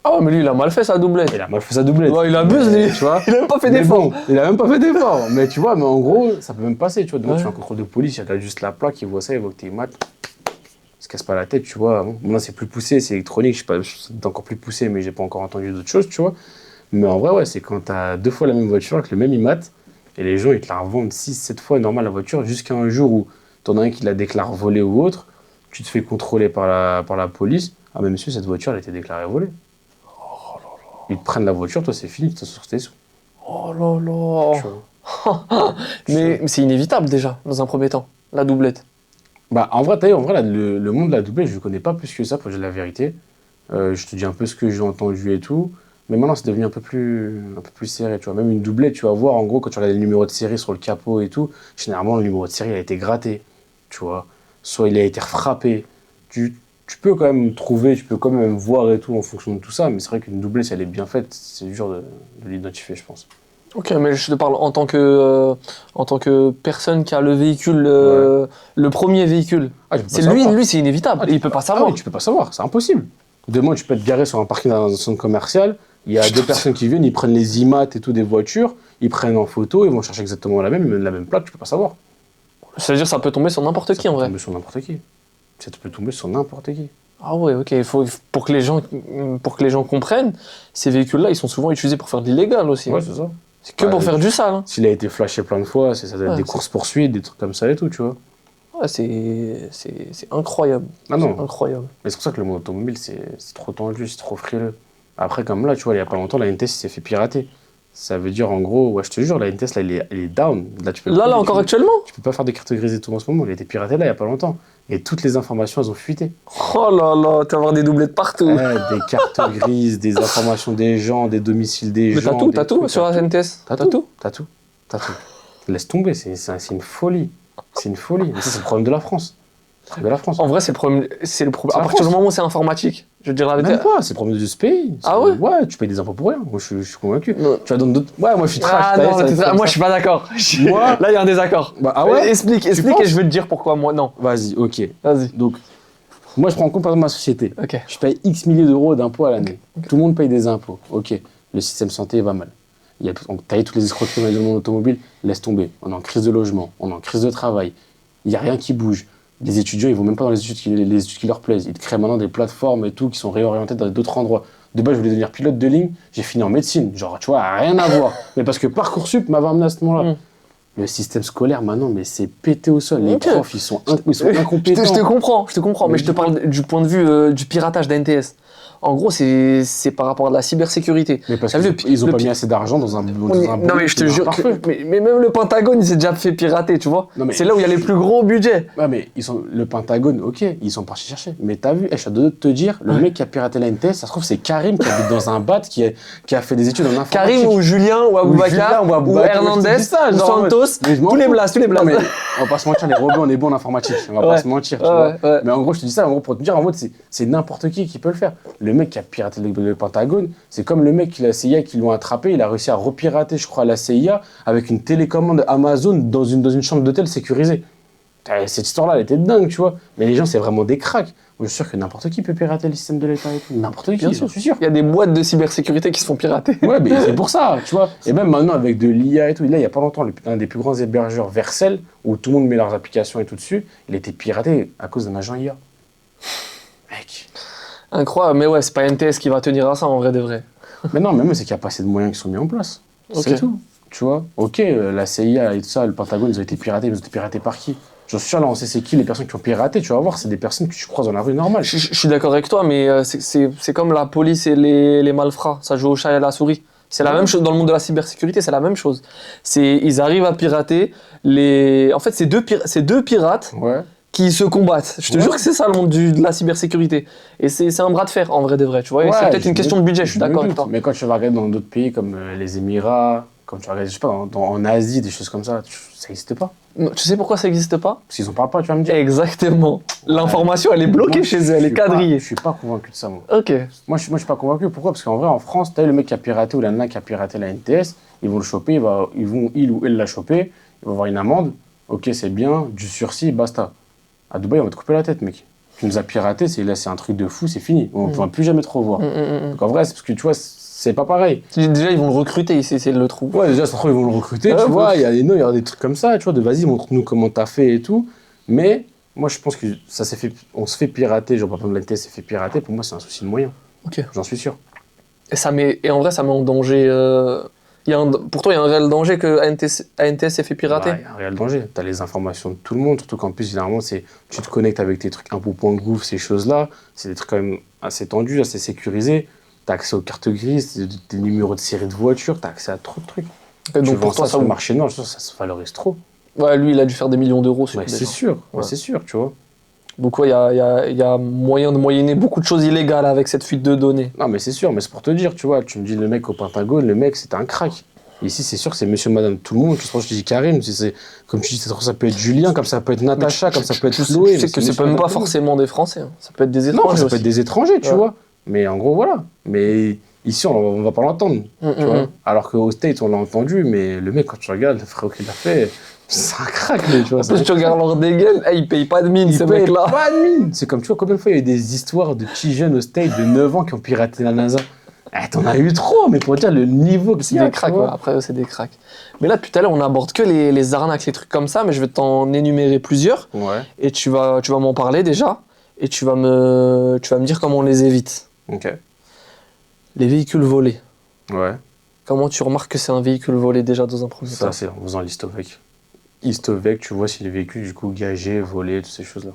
Ah ouais, mais lui, il a mal fait sa doublette. Il a mal fait sa doublette. Ouais, il abuse, lui. Tu vois. Il a même pas fait Mais d'effort. bon, il a même pas fait d'effort. Mais tu vois, mais en gros, ça peut même passer. Tu vois, demain, tu fais un contrôle de police, il regarde juste la plaque, il voit ça, il voit que t'es mat. Il se casse pas la tête, tu vois. Bon, maintenant, c'est plus poussé, c'est électronique, je sais pas, c'est encore plus poussé, mais j'ai pas encore entendu d'autres choses, tu vois. Mais en vrai, ouais, c'est quand t'as deux fois la même voiture avec le même IMAT, et les gens, ils te la revendent 6-7 fois normal la voiture, jusqu'à un jour où t'en as un qui la déclare volée ou autre, tu te fais contrôler par la police. Ah, mais monsieur, cette voiture, elle a été déclarée volée. Ils te prennent la voiture, toi, c'est fini, tu sur tes sous. Oh là là. Tu vois. Mais c'est inévitable déjà, dans un premier temps, la doublette. Bah, en vrai, là, le monde de la doublette, je ne connais pas plus que ça, pour dire la vérité. Je te dis un peu ce que j'ai entendu et tout. Mais maintenant, c'est devenu un peu plus serré, tu vois. Même une doublette, tu vas voir, en gros, quand tu regardes le numéro de série sur le capot et tout, généralement, le numéro de série a été gratté, tu vois. Soit il a été frappé. Tu peux quand même trouver, tu peux quand même voir et tout en fonction de tout ça, mais c'est vrai qu'une doublette, si elle est bien faite, c'est dur de l'identifier, je pense. Ok, mais je te parle en tant que personne qui a le véhicule, le premier véhicule. Ah, tu peux pas C'est savoir. lui, c'est inévitable. Tu Il peut pas savoir. Ah oui, tu peux pas savoir, c'est impossible. Demain, tu peux être garé sur un parking dans un centre commercial, il y a deux personnes qui viennent, ils prennent les IMAT et tout des voitures, ils prennent en photo, ils vont chercher exactement la même plaque, tu peux pas savoir. C'est-à-dire ça peut tomber sur n'importe qui en vrai. Ça peut tomber sur n'importe qui. Ça peut tomber sur n'importe qui. Ah ouais, ok. Pour que les gens comprennent, ces véhicules-là, ils sont souvent utilisés pour faire de l'illégal aussi. Ouais, c'est ça. C'est que pour faire du sale. Hein. S'il a été flashé plein de fois, ça doit être des courses-poursuites, des trucs comme ça et tout, tu vois. Ouais, c'est incroyable. Ah non. C'est incroyable. Mais c'est pour ça que le monde automobile, c'est trop tendu, c'est trop frileux. Après, comme là, tu vois, il y a pas longtemps, la NTS s'est fait pirater. Ça veut dire, en gros, ouais, je te jure, la NTS, là, elle est down. Là, Là, encore actuellement tu peux pas faire des cartes grises et tout en ce moment. Elle a été piratée là, il y a pas longtemps. Et toutes les informations, elles ont fuité. Oh là là, tu vas avoir des doublettes partout. Ouais, des cartes grises, des informations des gens, des domiciles des Mais gens. t'as tout sur la NTS. T'as tout. Laisse tomber, c'est une folie. C'est une folie. Mais ça, c'est le problème de la France. En vrai, c'est le problème. À partir du moment où c'est informatique, je veux dire la vérité. Même pas, c'est le problème de ce pays. Ah ouais? Ouais, tu payes des impôts pour rien. Moi, je suis convaincu. Non. Tu vas dans d'autres. Ouais, moi, je suis trash. Ah non, moi, je suis pas d'accord. Moi Là, il y a un désaccord. Bah, ah ouais? Explique et je vais te dire pourquoi moi, non. Vas-y, ok. Vas-y. Donc, moi, je prends en compte par exemple ma société. Ok. Je paye X milliers d'euros d'impôts à l'année. Tout le monde paye des impôts. Ok. Le système santé va mal. T'as eu toutes les escroqueries dans le monde automobile, laisse tomber. On est en crise de logement, on est en crise de travail. Il n'y a rien qui bouge. Les étudiants, ils vont même pas dans les études qui leur plaisent. Ils te créent maintenant des plateformes et tout qui sont réorientées dans d'autres endroits. De base, je voulais devenir pilote de ligne, j'ai fini en médecine. Genre, tu vois, rien à voir. Mais parce que Parcoursup m'avait amené à ce moment-là. Le système scolaire, maintenant, mais c'est pété au sol. Les profs, ils sont incompétents. Je te comprends, mais je te parle du point de vue du piratage d'ANTS. En gros, c'est par rapport à la cybersécurité. Mais parce qu'ils ont pas mis assez d'argent dans un non, mais je te jure, mais même le Pentagone, il s'est déjà fait pirater, tu vois. C'est là où il y a les plus gros budgets. Ouais, mais le Pentagone, ok, ils sont partis chercher. Mais t'as vu, je suis à deux de te dire, le mec qui a piraté la NTS, ça se trouve, c'est Karim qui habite dans un BAT qui a fait des études en informatique. Karim ou Julien ou Aboubacar ou Hernandez ou Santos, tous les blazes. Non, mais on va pas se mentir, les robots, on est bon en informatique. On va pas se mentir, tu vois. Mais en gros, je te dis ça, en gros, pour te dire, en mode, c'est n'importe qui peut le faire. Le mec qui a piraté le Pentagone, c'est comme le mec, la CIA, qui l'ont attrapé, il a réussi à repirater, je crois, la CIA avec une télécommande Amazon dans une chambre d'hôtel sécurisée. Cette histoire-là, elle était dingue, tu vois. Mais les gens, c'est vraiment des cracks. Moi, je suis sûr que n'importe qui peut pirater le système de l'État et tout. N'importe qui, bien sûr. Je suis sûr. Il y a des boîtes de cybersécurité qui se font pirater. Ouais, mais c'est pour ça, tu vois. Et même maintenant, avec de l'IA et tout, là, il y a pas longtemps, un des plus grands hébergeurs, Vercel, où tout le monde met leurs applications et tout dessus, il a été piraté à cause d'un agent IA. Mec. Incroyable, mais ouais, c'est pas NTS qui va tenir à ça en vrai de vrai. Mais non, même c'est qu'il n'y a pas assez de moyens qui sont mis en place. C'est tout. Tu vois, ok, la CIA et tout ça, le Pentagone, ils ont été piratés, mais ils ont été piratés par qui? Je suis sûr, là, on sait c'est qui les personnes qui ont piraté, tu vas voir, c'est des personnes que tu croises dans la rue normale. Je suis d'accord avec toi, mais c'est comme la police et les malfrats, ça joue au chat et à la souris. C'est la même chose dans le monde de la cybersécurité, c'est la même chose. Ils arrivent à pirater En fait, c'est deux pirates. Ouais. Qui se combattent. Je te jure que c'est ça le monde de la cybersécurité. Et c'est un bras de fer en vrai de vrai, tu vois. C'est peut-être une question de budget, je suis d'accord avec toi. Mais quand tu vas regarder dans d'autres pays comme les Émirats, quand tu vas regarder, je sais pas, en Asie, des choses comme ça n'existe pas. Non, tu sais pourquoi ça n'existe pas? Parce qu'ils en parlent pas, tu vas me dire. Exactement. L'information, elle est bloquée chez eux, elle est quadrillée. Je suis pas convaincu de ça, moi. Ok. Moi, je suis pas convaincu. Pourquoi? Parce qu'en vrai, en France, t'as le mec qui a piraté ou la nana qui a piraté la NTS, ils vont le choper, il ou elle l'a choper, il va avoir une amende. Ok, c'est bien, du sursis, basta. À Dubaï, on va te couper la tête, mec. Tu nous as piraté, c'est un truc de fou, c'est fini. On ne pourra plus jamais te revoir. Donc en vrai, c'est parce que tu vois, c'est pas pareil. Déjà, ils vont le recruter, ils essaient de le trouver. Ouais, déjà, ils vont le recruter, tu vois. Il y a des noms, il y a des trucs comme ça, tu vois, de vas-y, montre-nous comment t'as fait et tout. Mais moi, je pense que on se fait pirater, genre par exemple, la NTS s'est fait pirater, pour moi, c'est un souci de moyens. Ok. J'en suis sûr. Et en vrai, ça met en danger. Pour toi, il y a un réel danger que ANTS s'est fait pirater? Il y a un réel danger. Tu as les informations de tout le monde, surtout qu'en plus, généralement, tu te connectes avec tes trucs impôts.gouv, ces choses-là. C'est des trucs quand même assez tendus, assez sécurisés. t'as accès aux cartes grises, des numéros de série de voitures, t'as accès à trop de trucs. Et Tu donc vends pour toi, ça sur ça. le marché noir, ça se valorise trop. Ouais, lui, il a dû faire des millions d'euros sur Ouais, des c'est gens. sûr, Ouais. c'est sûr, tu vois. Donc ouais, il y a moyen de moyenner beaucoup de choses illégales avec cette fuite de données. Non, mais c'est sûr, mais c'est pour te dire, tu vois, tu me dis le mec au Pentagone, le mec, c'était un crack. Ici, c'est sûr que c'est monsieur, madame, tout le monde. Je pense que je dis Karim, si c'est, comme tu dis, ça peut être Julien, comme ça peut être Natacha, comme ça peut être Chloé. Tu sais que c'est monsieur, même madame, pas tout le monde. forcément des Français, hein. Ça peut être des Non, étrangers ça aussi. peut être des étrangers, tu Ouais. vois. Mais en gros, voilà. Mais ici, on va pas l'entendre, tu vois. Alors qu'aux States, on l'a entendu, mais le mec, quand tu regardes, le frérot qu'il a fait, c'est un crack, lui, tu vois. En plus, tu regardes leur dégaine, ils payent pas de mine, ces mecs-là. Pas de mine. C'est comme, tu vois, combien de fois il y a eu des histoires de petits jeunes aux States de 9 ans qui ont piraté la NASA. Eh, t'en as eu trop, mais pour dire le niveau que C'est des cracks, ouais. Après, eux, c'est des cracks. Mais là, depuis tout à l'heure, on aborde que les arnaques, les trucs comme ça, mais je vais t'en énumérer plusieurs. Ouais, Et tu vas m'en parler déjà. Et tu vas me dire comment on les évite. ok. Les véhicules volés. Ouais, Comment tu remarques que c'est un véhicule volé déjà dans un premier ça temps? c'est en faisant l'histovec. Histovec, tu vois si les véhicules, du coup, gagés, volés, toutes ces choses-là.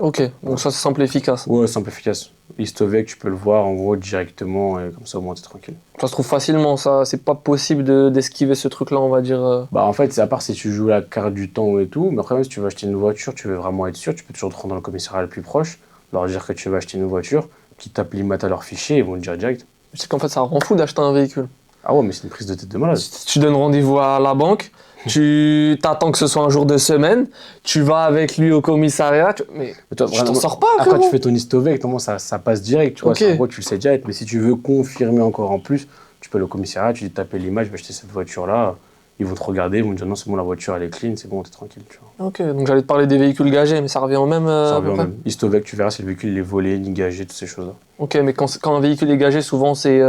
Ok, donc ça c'est simple et efficace. Ouais, simple, efficace. Histovec, tu peux le voir en gros directement, et comme ça au moins t'es tranquille. Ça se trouve facilement, ça. C'est pas possible d'esquiver ce truc-là, on va dire. Bah en fait, c'est à part si tu joues la carte du temps et tout, mais après, même si tu veux acheter une voiture, tu veux vraiment être sûr, tu peux toujours te rendre dans le commissariat le plus proche, leur dire que tu veux acheter une voiture, qu'ils tapent l'IMAT à leur fichier, ils vont te dire direct. Tu sais qu'en fait, ça rend fou d'acheter un véhicule. Ah ouais, mais c'est une prise de tête de malade. Tu donnes rendez-vous à la banque, tu t'attends que ce soit un jour de semaine, tu vas avec lui au commissariat, mais Mais toi, tu t'en vraiment, sors pas, après, frérot. tu fais ton histovec, normalement, ça passe direct, tu vois, Ok. en gros, tu le sais direct, mais si tu veux confirmer encore en plus, tu peux aller au commissariat, tu dis taper l'image, je vais acheter cette voiture-là, ils vont te regarder, ils vont te dire non, c'est bon, la voiture, elle est clean, c'est bon, t'es tranquille, tu vois. Ok, donc j'allais te parler des véhicules gagés, mais ça revient au même. Ça à revient peu au près. même. Histovec, tu verras si le véhicule il est volé, ni gagé, toutes ces choses-là. Ok, mais quand un véhicule est gagé, souvent c'est.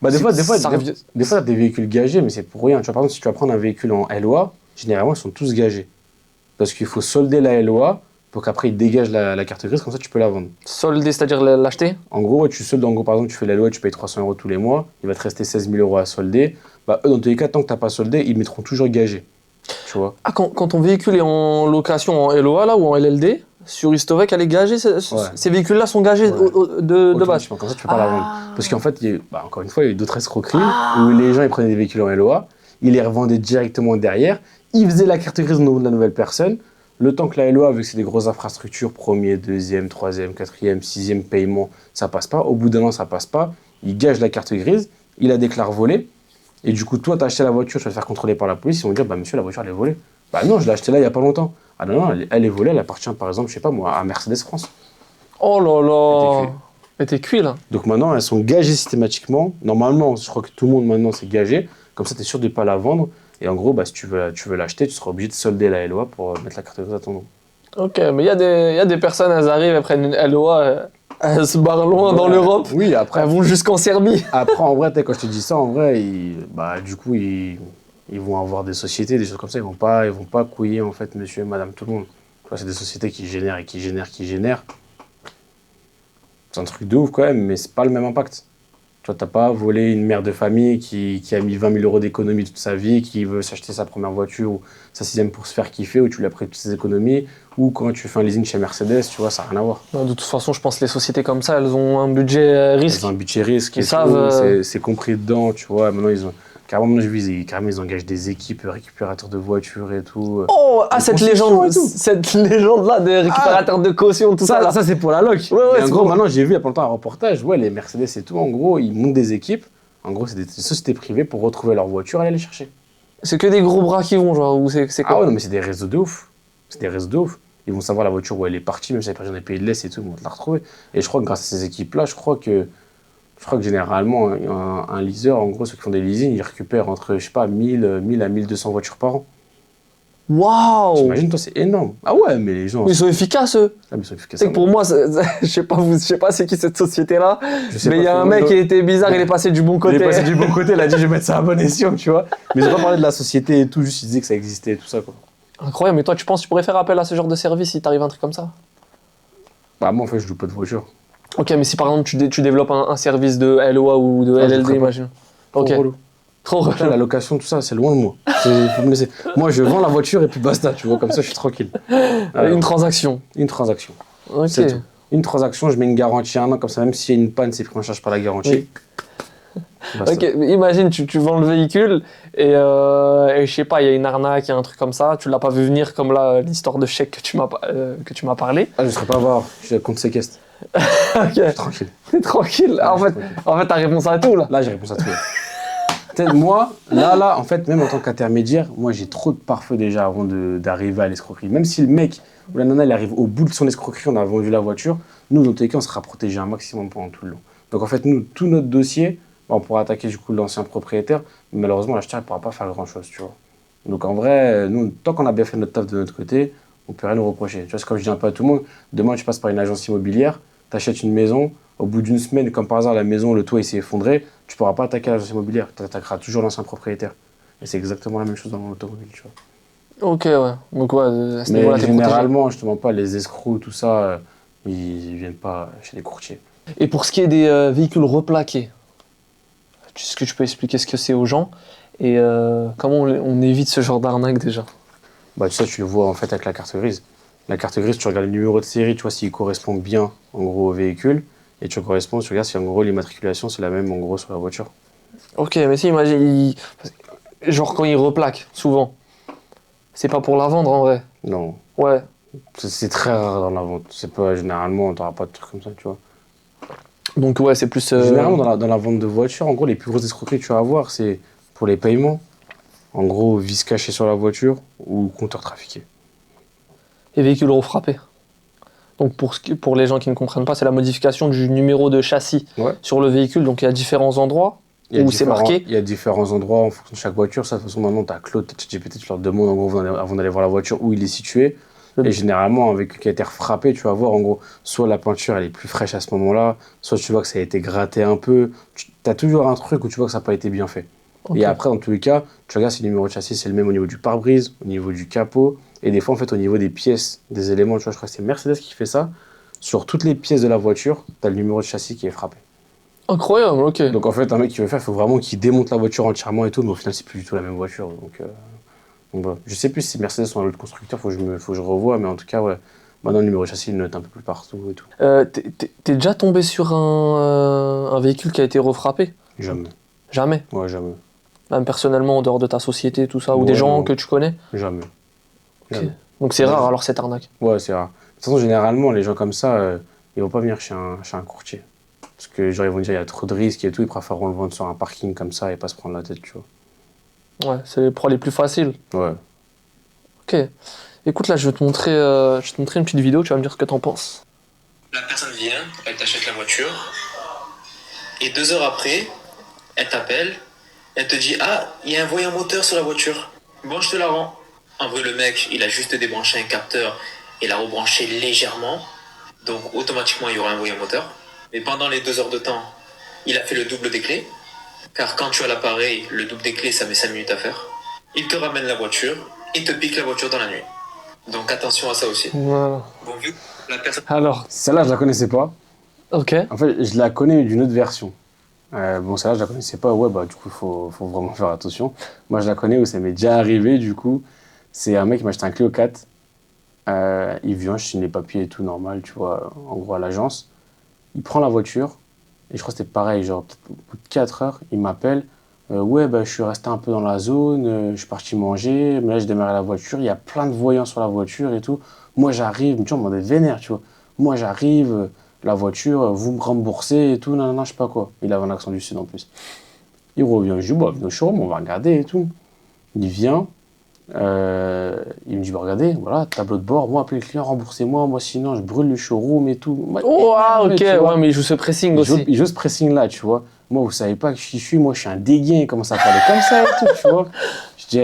Bah, des fois, ça revient- t'as des véhicules gagés, mais c'est pour rien. Tu vois, par exemple, si tu vas prendre un véhicule en LOA, généralement, ils sont tous gagés. Parce qu'il faut solder la LOA pour qu'après, ils dégagent la carte grise, comme ça, tu peux la vendre. Soldé, c'est-à-dire l'acheter? En gros, ouais, tu soldes, en gros, par exemple, tu fais la LOA, tu payes 300 € tous les mois, il va te rester 16 000 € à solder. Bah, eux, dans tous les cas, tant que t'as pas soldé, ils mettront toujours gagé. Tu vois. Ah, quand ton véhicule est en location en LOA là, ou en LLD, sur Histovec, elle est gagée, ces véhicules-là sont gagés Ouais. de base. Automatiquement, comme ça, tu peux pas la vendre. Parce qu'en fait, encore une fois, il y a eu d'autres escroqueries où les gens ils prenaient des véhicules en LOA, ils les revendaient directement derrière, ils faisaient la carte grise au nom de la nouvelle personne. Le temps que la LOA, vu que c'est des grosses infrastructures, premier, deuxième, troisième, quatrième, sixième paiement, ça passe pas. Au bout d'un an, ça passe pas. Ils gagent la carte grise, ils la déclarent volée. Et du coup, toi, tu as acheté la voiture, tu vas te faire contrôler par la police, ils vont dire, bah monsieur, la voiture, elle est volée. Bah non, je l'ai achetée là il y a pas longtemps. Ah non, non, elle est volée, elle appartient par exemple, je sais pas moi, à Mercedes France. Oh là là. Et t'es Mais t'es cuit là. Donc maintenant, elles sont gagées systématiquement. Normalement, je crois que tout le monde maintenant c'est gagé. Comme ça, tu es sûr de ne pas la vendre. Et en gros, bah, si tu veux l'acheter, tu seras obligé de solder la LOA pour mettre la carte grise à ton nom. Ok, mais il y a des personnes, elles arrivent, elles prennent une LOA, elles se barrent loin dans Ouais. l'Europe, Oui, après, elles vont jusqu'en Serbie. après en vrai, quand je te dis ça, en vrai, du coup, ils vont avoir des sociétés, des choses comme ça. Ils vont pas couiller en fait monsieur et madame tout le monde. Tu vois, c'est des sociétés qui génèrent et qui génèrent. C'est un truc de ouf quand même, mais c'est pas le même impact. Tu vois, t'as pas volé une mère de famille qui a mis 20 000 € d'économie toute sa vie, qui veut s'acheter sa première voiture ou sa sixième pour se faire kiffer, ou tu lui as pris toutes ses économies, ou quand tu fais un leasing chez Mercedes, tu vois, ça n'a rien à voir. Non, de toute façon, je pense que les sociétés comme ça, elles ont un budget risque. Ils ont un budget risque, Ils et savent, tout, c'est compris dedans, tu vois. Maintenant, carrément, ils engagent des équipes récupérateurs de voitures et tout. Oh, ah, Les cette concessions légende, et tout. cette légende-là de récupérateur de caution, tout ça, là. Ça c'est pour la loc. Ouais, Et en c'est gros, pour- maintenant, j'ai vu il y a pas longtemps un reportage, ouais, les Mercedes et tout, en gros, ils montent des équipes. En gros, c'est des sociétés privées pour retrouver leur voiture et aller les chercher. C'est que des gros bras qui vont, genre, ou c'est quoi? Ah ouais, non, mais c'est des réseaux de ouf. C'est des réseaux de ouf. Ils vont savoir la voiture où elle est partie, même si elle est partie dans des pays de l'Est et tout, ils vont te la retrouver. Et je crois que grâce à ces équipes-là, je crois que généralement, un leaser, en gros, ceux qui font des leasing, ils récupèrent entre, je sais pas, 1000 à 1200 voitures par an. Waouh! T'imagines, toi, c'est énorme. Ah ouais, mais les gens. Ils sont efficaces, eux. Ah, mais ils sont efficaces. C'est que pour moi, je sais pas c'est qui cette société-là, Je sais mais pas, il y a un c'est- mec qui était bizarre, il est passé du bon Il côté. est passé du bon côté, il a dit je vais mettre ça à bon escient, tu vois. Mais ils ont pas parlé de la société et tout, juste ils disaient que ça existait et tout ça, quoi. Incroyable, mais toi, tu penses que tu pourrais faire appel à ce genre de service si t'arrive un truc comme ça? Bah, moi, en fait, je loue pas de voiture. Ok, mais si par exemple tu développes un service de LOA ou de Ah, je LLD, ferais pas. imagine. Ok, Trop relou. trop Putain, la location, tout ça, c'est loin de moi. Faut me laisser. Moi, je vends la voiture et puis basta, tu vois, comme ça, je suis tranquille. Une transaction. Une transaction. Ok. C'est tout. une transaction, je mets une garantie 1 an, comme ça, même s'il y a une panne, c'est pris en charge par la garantie. Oui. Ok, imagine, tu vends le véhicule et je sais pas, il y a une arnaque, il y a un truc comme ça, tu l'as pas vu venir comme là, l'histoire de chèque que tu m'as parlé. Ah, je serais pas voir, je suis contre séquestre. Ok, Tranquille. t'es tranquille. Ouais, En je fait, suis tranquille. en fait, t'as réponse à tout là. Là, j'ai réponse à tout. Peut-être moi, là, en fait, même en tant qu'intermédiaire, moi, j'ai trop de pare-feu déjà avant d'arriver à l'escroquerie. Même si le mec ou la nana, il arrive au bout de son escroquerie, on a vendu la voiture, nous, dans tous les cas, on sera protégé un maximum pendant tout le long. Donc, en fait, nous, tout notre dossier, bah, on pourra attaquer du coup l'ancien propriétaire, mais malheureusement, l'acheteur, il ne pourra pas faire grand-chose, tu vois. Donc, en vrai, nous, tant qu'on a bien fait notre taf de notre côté, on ne peut rien nous reprocher. Tu vois, c'est comme je dis un peu à tout le monde, demain, tu passes par une agence immobilière, tu achètes une maison, au bout d'une semaine, comme par hasard, la maison, le toit, il s'est effondré, tu ne pourras pas attaquer l'agence immobilière, tu attaqueras toujours l'ancien propriétaire. Et c'est exactement la même chose dans l'automobile, tu vois. Ok, ouais. Donc, ouais, à ce Mais niveau-là, t'es protégé. généralement, je te mens pas, les escrocs, tout ça, ils viennent pas chez les courtiers. Et pour ce qui est des véhicules replaqués, est-ce que tu peux expliquer ce que c'est aux gens et comment on évite ce genre d'arnaque déjà? Bah, tu sais, tu le vois en fait avec la carte grise. La carte grise, tu regardes le numéro de série, tu vois s'il correspond bien en gros au véhicule. Et tu regardes si en gros l'immatriculation c'est la même en gros sur la voiture. Ok, mais si, imagine, genre quand ils replaquent, souvent, c'est pas pour la vendre en vrai. Non, Ouais. c'est très rare dans la vente. C'est pas généralement, t'auras pas de trucs comme ça, tu vois. Donc, ouais, c'est plus. Généralement dans la vente de voiture, en gros les plus grosses escroqueries que tu vas avoir, c'est pour les paiements. En gros, vis caché sur la voiture ou compteur trafiqué. Les véhicules refrappés. Donc, pour les gens qui ne comprennent pas, c'est la modification du numéro de châssis Ouais. sur le véhicule. Donc, il y a différents endroits où c'est marqué. Il y a différents endroits en fonction de chaque voiture. Ça, de toute façon, maintenant, tu as Claude, tu as ChatGPT, tu leur demandes en gros, avant d'aller voir la voiture où il est situé. Le- Et généralement, avec qui a été frappé, tu vas voir en gros, soit la peinture elle est plus fraîche à ce moment-là, soit tu vois que ça a été gratté un peu. Tu as toujours un truc où tu vois que ça n'a pas été bien fait. Ok. Et après, dans tous les cas, tu regardes si le numéro de châssis c'est le même au niveau du pare-brise, au niveau du capot, et des fois, en fait, au niveau des pièces, des éléments, tu vois, je crois que c'est Mercedes qui fait ça. Sur toutes les pièces de la voiture, tu as le numéro de châssis qui est frappé. Incroyable, ok. Donc en fait, un mec qui veut faire, il faut vraiment qu'il démonte la voiture entièrement et tout, mais au final, c'est plus du tout la même voiture. Donc voilà. Je sais plus si Mercedes sont un autre constructeur, faut que je revoie, mais en tout cas, ouais. Maintenant, le numéro de châssis, il note un peu plus partout et tout. T'es déjà tombé sur un véhicule qui a été refrappé? Jamais. Jamais. Ouais, jamais. Même personnellement, en dehors de ta société, tout ça, ou Ouais, des gens non. que tu connais? Jamais. Ok. Jamais. Donc c'est Ouais. rare alors cette arnaque. Ouais, c'est rare. De toute façon, généralement, les gens comme ça, ils vont pas venir chez un courtier. Parce que, genre, ils vont dire, il y a trop de risques et tout, ils préfèrent le vendre sur un parking comme ça et pas se prendre la tête, tu vois. Ouais, c'est les proies les plus faciles. Ouais. Ok. Écoute, là, je vais te montrer une petite vidéo, tu vas me dire ce que t'en penses. La personne vient, elle t'achète la voiture, et 2 heures après, elle t'appelle, elle te dit « Ah, il y a un voyant moteur sur la voiture. Bon, je te la rends. » En vrai, le mec, il a juste débranché un capteur et l'a rebranché légèrement, donc automatiquement, il y aura un voyant moteur. Mais pendant les 2 heures de temps, il a fait le double des clés, car quand tu as l'appareil, le double des clés, ça met 5 minutes à faire. Il te ramène la voiture, il te pique la voiture dans la nuit. Donc attention à ça aussi. Voilà. Bon, vu que la personne... Alors, Celle-là, je la connaissais pas. ok. En fait, je la connais d'une autre version. Bon, celle-là, je la connaissais pas. Ouais, bah, du coup, faut vraiment faire attention. Moi, je la connais où ça m'est déjà arrivé, du coup. C'est un mec qui m'a acheté un Clio 4. Il vient, je signe les papiers et tout, normal, tu vois, en gros, à l'agence. Il prend la voiture. Et je crois que c'était pareil, genre, peut-être au bout de 4 heures, il m'appelle. Ouais, bah, je suis resté un peu dans la zone, je suis parti manger, mais là, j'ai démarré la voiture. Il y a plein de voyants sur la voiture et tout. Moi, j'arrive, tu vois, on m'en est vénère, tu vois. Moi, j'arrive, la voiture, vous me remboursez et tout, non, non, non, je sais pas quoi. Il avait un accent du sud en plus. Il revient, je dis, bah, venez au showroom, on va regarder et tout. Il vient, il me dit, bah, regardez, voilà, tableau de bord, moi, appelez le client, remboursez-moi, moi, sinon, je brûle le showroom et tout. Moi, Oh, ah, ok, tu vois. ouais, mais il joue ce pressing aussi. Il joue ce pressing-là, tu vois. Moi, vous savez pas qui je suis, moi, je suis un dégain, il commence à parler comme ça et tout, tu vois. Je dis,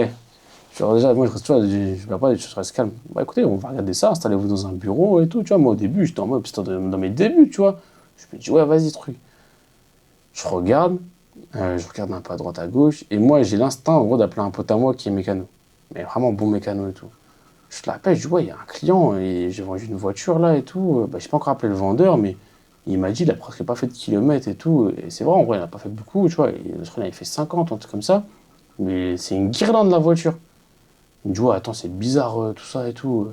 genre, déjà, moi, tu vois, je vais pas, je reste calme. Bah, écoutez, on va regarder ça, installez-vous dans un bureau et tout, tu vois. Moi, au début, j'étais en mode, c'était dans mes débuts, tu vois. Je me dis, ouais, vas-y, truc. Je regarde un peu à droite, à gauche, et moi, j'ai l'instinct, en gros, d'appeler un pote à moi qui est mécano. Mais vraiment bon mécano et tout. Je l'appelle, je dis, ouais, il y a un client, et j'ai vendu une voiture là et tout. Bah, j'ai pas encore appelé le vendeur, mais il m'a dit, il a presque pas fait de kilomètres et tout. Et c'est vrai, en vrai, il a pas fait beaucoup, tu vois. Je crois qu'il avait fait 50, un truc comme ça. Mais c'est une guirlande, la voiture. Il me dit, ouais, attends, c'est bizarre, tout ça et tout.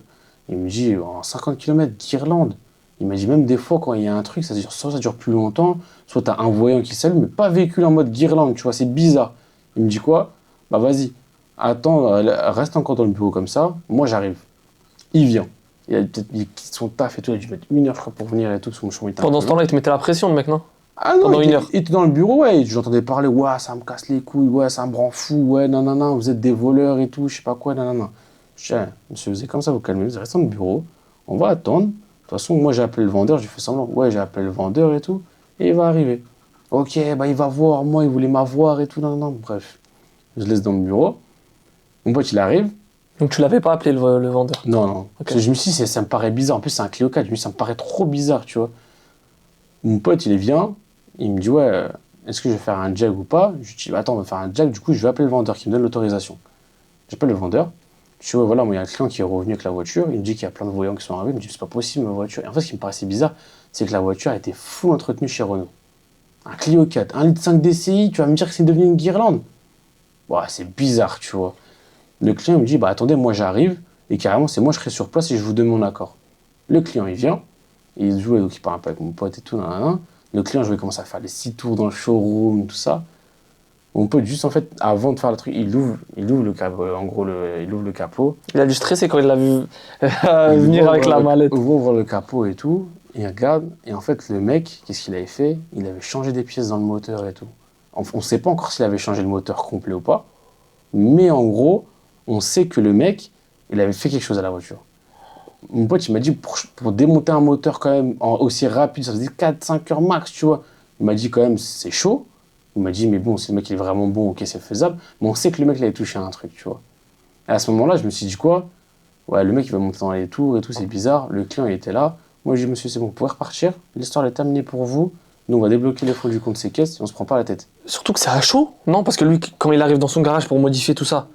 Il me dit, en 50 km, guirlande. Il m'a dit même des fois, quand il y a un truc, soit ça dure plus longtemps, soit t'as un voyant qui s'allume, mais pas véhicule en mode guirlande, tu vois, c'est bizarre. Il me dit quoi? Bah vas-y, attends, reste encore dans le bureau comme ça, moi j'arrive. Il vient. Il a peut-être quitté son taf et tout, il a dû mettre 1 heure je crois, pour venir et tout, son chemin était Pendant ce temps-là, il te mettait la pression, le mec, non? ah non, pendant 1 heure. il était dans le bureau, ouais, j'entendais parler, ouais, ça me casse les couilles, ouais, ça me rend fou, ouais, nanana, vous êtes des voleurs et tout, je sais pas quoi, nanana. Je dis, monsieur, vous êtes comme ça, vous calmez, vous restez dans le bureau, on va attendre. De toute façon, moi j'ai appelé le vendeur, j'ai fait semblant, ouais, j'ai appelé le vendeur et tout, et il va arriver. Ok, bah il va voir, moi il voulait m'avoir et tout, nanana, bref. Je laisse dans le bureau, mon pote il arrive. Donc tu l'avais pas appelé le vendeur? Non, non, Ok. parce que je me suis dit, ça me paraît bizarre, en plus c'est un Clio 4, je me suis dit, ça me paraît trop bizarre, tu vois. Mon pote il vient, il me dit, ouais, est-ce que je vais faire un jag ou pas? Je lui dis, bah, attends, on va faire un jag, du coup je vais appeler le vendeur qui me donne l'autorisation. J'appelle le vendeur. Je dis, ouais, voilà, moi, il y a un client qui est revenu avec la voiture. Il me dit qu'il y a plein de voyants qui sont arrivés. Il me dit, c'est pas possible, ma voiture. Et en fait, ce qui me paraissait bizarre, c'est que la voiture a été full entretenue chez Renault. Un Clio 4, 1,5 litre DCI, tu vas me dire que c'est devenu une guirlande? Ouais, c'est bizarre, tu vois. Le client me dit, bah attendez, moi j'arrive. Et carrément, c'est moi, je serai sur place et je vous donne mon accord. Le client, il vient. Il joue, donc il parle un peu avec mon pote et tout. Nanana. Le client, je vais commencer à faire les 6 tours dans le showroom, tout ça. Mon pote, juste en fait, avant de faire le truc, il ouvre le capot. En gros, il ouvre le capot. Il a dû stresser quand il l'a vu venir avec la mallette. Il ouvre le capot et tout. Il regarde. Et en fait, le mec, qu'est-ce qu'il avait fait? Il avait changé des pièces dans le moteur et tout. On ne sait pas encore s'il avait changé le moteur complet ou pas. Mais en gros, on sait que le mec, il avait fait quelque chose à la voiture. Mon pote, il m'a dit, pour démonter un moteur quand même aussi rapide, ça faisait 4-5 heures max, tu vois. Il m'a dit quand même, c'est chaud. Il m'a dit, mais bon, si le mec il est vraiment bon, ok, c'est faisable. Mais on sait que le mec, il avait touché à un truc, tu vois. Et à ce moment-là, je me suis dit quoi? Ouais, le mec, il va monter dans les tours et tout, c'est bizarre. Le client, il était là. Moi, j'ai dit, monsieur, c'est bon, vous pouvez repartir. L'histoire est terminée pour vous. Nous, on va débloquer les fonds du compte séquestre et on se prend pas la tête. Surtout que c'est à chaud, non? Parce que lui, quand il arrive dans son garage pour modifier tout ça,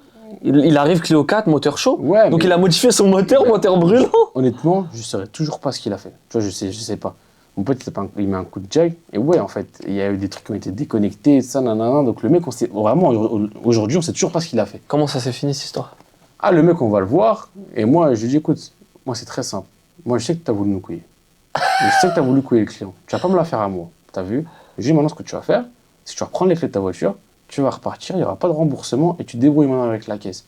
il arrive Clio 4, moteur chaud. Ouais, donc mais- il a modifié son moteur, moteur brûlant. Honnêtement, je saurais toujours pas ce qu'il a fait. Tu vois, je sais pas. Mon pote, il met un coup de jag. Et ouais, en fait, il y a eu des trucs qui ont été déconnectés, ça, nanana. Donc le mec, on sait vraiment, aujourd'hui, on sait toujours pas ce qu'il a fait. Comment ça s'est fini cette histoire? Ah, le mec, on va le voir. Et moi, je lui dis, écoute, moi, c'est très simple. Moi, je sais que tu as voulu nous couiller. Je sais que tu as voulu couiller le client. Tu vas pas me la faire à moi. T'as vu? Je lui dis, maintenant, ce que tu vas faire, c'est que tu vas reprendre les clés de ta voiture, tu vas repartir, il n'y aura pas de remboursement et tu te débrouilles maintenant avec la caisse.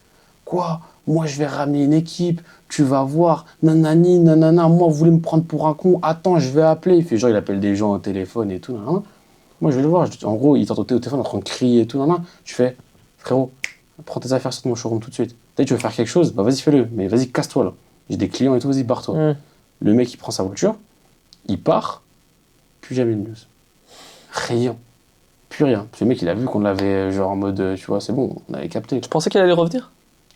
Quoi? Moi, je vais ramener une équipe, tu vas voir, nanani, nanana, moi, vous voulez me prendre pour un con, attends, je vais appeler. Il fait genre, il appelle des gens au téléphone et tout, nanana. Moi, je vais le voir. En gros, il t'entend au téléphone en train de crier et tout, nanana. Tu fais, frérot, prends tes affaires, sors de mon showroom tout de suite. Peut-être tu veux faire quelque chose, bah vas-y, fais-le, mais vas-y, casse-toi là. J'ai des clients et tout, vas-y, barre-toi. Le mec, il prend sa voiture, il part, plus jamais de news. Rien. Plus rien. Parce que le mec, il a vu qu'on l'avait, genre en mode, tu vois, c'est bon, on avait capté. Tu pensais qu'il allait revenir?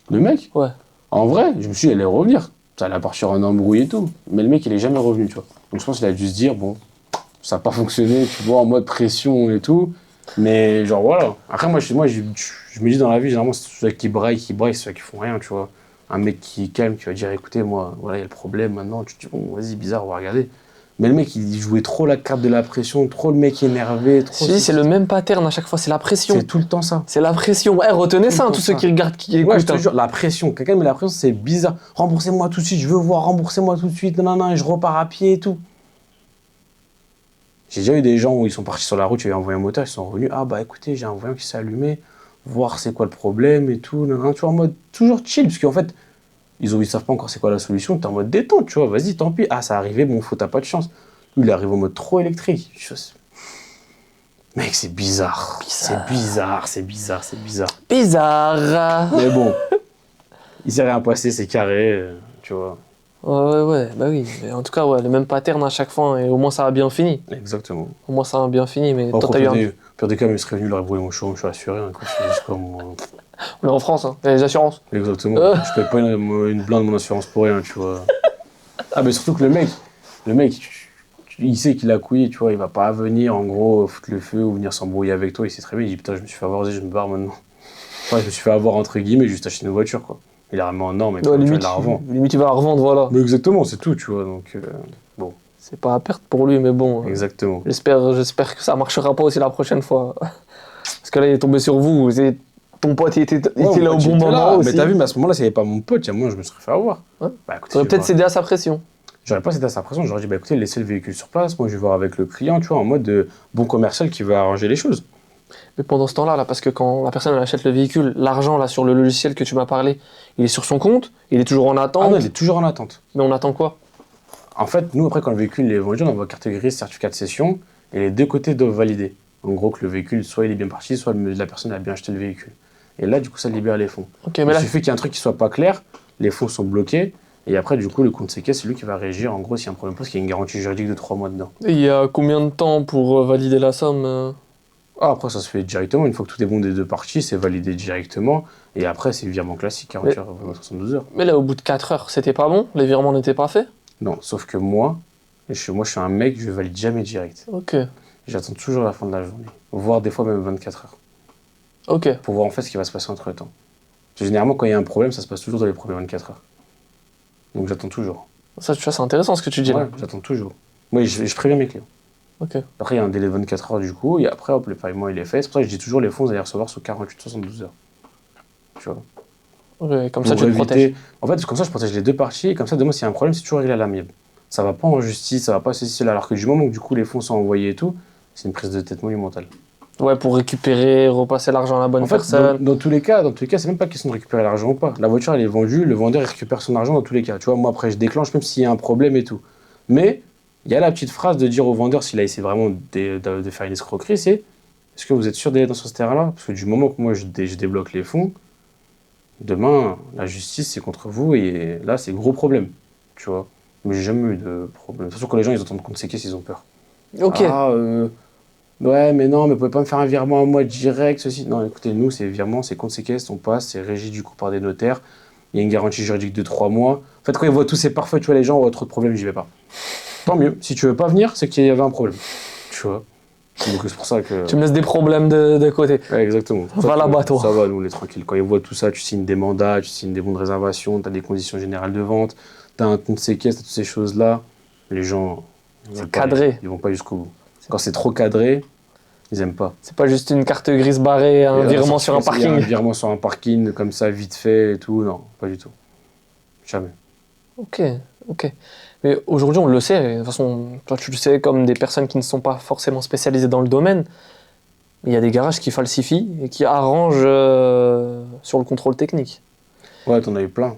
Le mec? Ouais. En vrai, je me suis dit, il allait revenir. Ça allait partir en embrouille et tout. Mais le mec, il est jamais revenu, tu vois. Donc je pense qu'il a dû se dire, bon, ça n'a pas fonctionné, tu vois, en mode pression et tout. Mais genre, voilà. Après, moi, je me dis dans la vie, généralement, c'est ceux qui braillent, c'est ceux qui font rien, tu vois. Un mec qui est calme, qui va dire, écoutez, moi, voilà, il y a le problème maintenant. Tu te dis, bon, vas-y, bizarre, on va regarder. Mais le mec, il jouait trop la carte de la pression, trop le mec énervé. Trop Je dis, c'est le même pattern à chaque fois, c'est la pression. C'est tout le temps ça. C'est la pression. Ouais, retenez ça, Tout le tous temps ceux ça. qui regardent, qui Ouais, je écoutent. te hein. jure, la pression. Quelqu'un met la pression, c'est bizarre. Remboursez-moi tout de suite, je veux voir, remboursez-moi tout de suite, nanana, et je repars à pied et tout. J'ai déjà eu des gens où ils sont partis sur la route, j'avais envoyé un moteur, ils sont revenus. Ah bah écoutez, j'ai un voyant qui s'est allumé, voir c'est quoi le problème et tout, nanana, tu vois, en mode toujours chill, parce qu'en fait, ils savent pas encore c'est quoi la solution, t'es en mode détente, tu vois, vas-y, tant pis. Ah, ça arrivé, bon, faut, t'as pas de chance. Lui, il arrive en mode trop électrique. Mec, c'est bizarre. C'est bizarre, c'est bizarre, c'est bizarre. Bizarre. Mais bon, il s'est rien passé, c'est carré, tu vois. Ouais, bah oui. Mais en tout cas, ouais, le même pattern à chaque fois, et au moins ça a bien fini. Exactement. Au moins ça a bien fini, mais Bon, toi, après, t'as eu un... pire des cas, il serait venu, il aurait brûlé mon showroom, je suis assuré. Hein, quoi, c'est juste comme, On est en France, hein. Il y a les assurances. exactement. Je paye pas une blinde de mon assurance pour rien, tu vois. Ah, mais surtout que le mec, il sait qu'il a couillé, tu vois, il va pas venir, en gros, foutre le feu ou venir s'embrouiller avec toi, il sait très bien, il dit, putain, je me suis fait avoir, vas-y, je me barre maintenant. Enfin, je me suis fait avoir, entre guillemets, juste acheter une voiture, quoi. Il la remis en norme et tout, Ouais, tu vois, limite, il la revend. limite, il va la revendre, voilà. Mais exactement, c'est tout, tu vois, donc, bon, C'est pas à perte pour lui, mais bon. exactement. J'espère que ça marchera pas aussi la prochaine fois. Parce que là, il est tombé sur vous. Ton pote, il était Ouais, là au mon pote, bon il était moment là. aussi. Mais t'as vu, mais à ce moment-là, s'il n'y avait pas mon pote, moi, je me serais fait avoir. Ouais. Bah, écoutez, Tu aurais je peut-être vais cédé à sa pression. J'aurais pas cédé à sa pression, j'aurais dit, bah écoutez, laissez le véhicule sur place, moi je vais voir avec le client, tu vois, en mode bon commercial qui veut arranger les choses. Mais pendant ce temps-là, là, parce que quand la personne elle achète le véhicule, l'argent là sur le logiciel que tu m'as parlé, il est sur son compte, il est toujours en attente. Ah non, il est toujours en attente. Mais on attend quoi? En fait, nous, après, quand le véhicule est vendu, on envoie carte grise, certificat de cession, et les deux côtés doivent valider. En gros, que le véhicule, soit il est bien parti, soit la personne a bien acheté le véhicule. Et là, du coup, ça libère les fonds. Ok, Il mais là, suffit qu'il y ait un truc qui soit pas clair, les fonds sont bloqués, et après, du coup, le compte séquestre, c'est lui qui va régir, en gros, s'il y a un problème, parce qu'il y a une garantie juridique de 3 mois dedans. il y a combien de temps pour valider la somme? Ah, après, ça se fait directement, une fois que tout est bon des deux parties, c'est validé directement, et après, c'est virement classique, 48 heures, 72 heures. Mais là, au bout de 4 heures, c'était pas bon? Les virements n'étaient pas faits? Non, sauf que moi, je suis un mec, je valide jamais direct. Ok, J'attends toujours la fin de la journée, voire des fois même 24 heures. ok. Pour voir en fait ce qui va se passer entre temps. Parce que généralement, quand il y a un problème, ça se passe toujours dans les premières 24 heures. Donc j'attends toujours. Ça, tu vois, c'est intéressant ce que tu dis Ouais, là. j'attends toujours. Moi, je préviens mes clients. Ok. Après, il y a un délai de 24 heures du coup, et après, hop, le paiement il est fait. C'est pour ça que je dis toujours les fonds, vous allez recevoir sous 48-72 heures. Tu vois. Ok, comme ça, Pour tu te protèges. En fait, comme ça, je protège les deux parties, et comme ça, demain, s'il y a un problème, c'est toujours réglé à l'amiable. Ça va pas en justice, ça va pas ceci, cela. Alors que du moment où du coup les fonds sont envoyés et tout, c'est une prise de tête monumentale. Ouais, pour récupérer, repasser l'argent à la bonne En fait, personne. dans tous les cas, c'est même pas question de récupérer l'argent ou pas. La voiture, elle est vendue, le vendeur, il récupère son argent dans tous les cas. Tu vois, moi, après, je déclenche même s'il y a un problème et tout. Mais il y a la petite phrase de dire au vendeur, s'il a essayé vraiment de faire une escroquerie, c'est est-ce que vous êtes sûr d'aller dans ce terrain-là? Parce que du moment que moi, je débloque les fonds, demain, la justice, c'est contre vous et là, c'est gros problème. Tu vois. Mais j'ai jamais eu de problème. De toute façon, quand les gens, ils entendent compte séquestre, ils ont peur. Ok. Ah, ouais, mais non, mais vous pouvez pas me faire un virement à moi direct, ceci. Non, écoutez, nous, c'est virement, c'est compte séquestre, on passe, c'est régi du coup par des notaires. Il y a une garantie juridique de 3 mois. En fait, quand ils voient tous ces parfaits, tu vois, les gens ont trop de problèmes, j'y vais pas. Tant mieux. Si tu veux pas venir, c'est qu'il y avait un problème. Tu vois. Donc c'est pour ça que. Tu me laisses des problèmes de côté. Ouais, exactement. Va là-bas, toi. Ça va, nous, on est tranquille. Quand ils voient tout ça, tu signes des mandats, tu signes des bons de réservation, tu as des conditions générales de vente, tu as un compte séquestre, toutes ces choses-là. Les gens. C'est cadré. Ils vont pas jusqu'au bout. Quand c'est trop cadré, ils aiment pas. C'est pas juste une carte grise barrée, un virement sur un Il y a parking. un virement sur un parking, comme ça, vite fait et tout. Non, pas du tout. Jamais. Ok, ok. Mais aujourd'hui, on le sait, de toute façon, toi tu le sais comme des personnes qui ne sont pas forcément spécialisées dans le domaine, il y a des garages qui falsifient et qui arrangent sur le contrôle technique. Ouais, t'en as eu plein.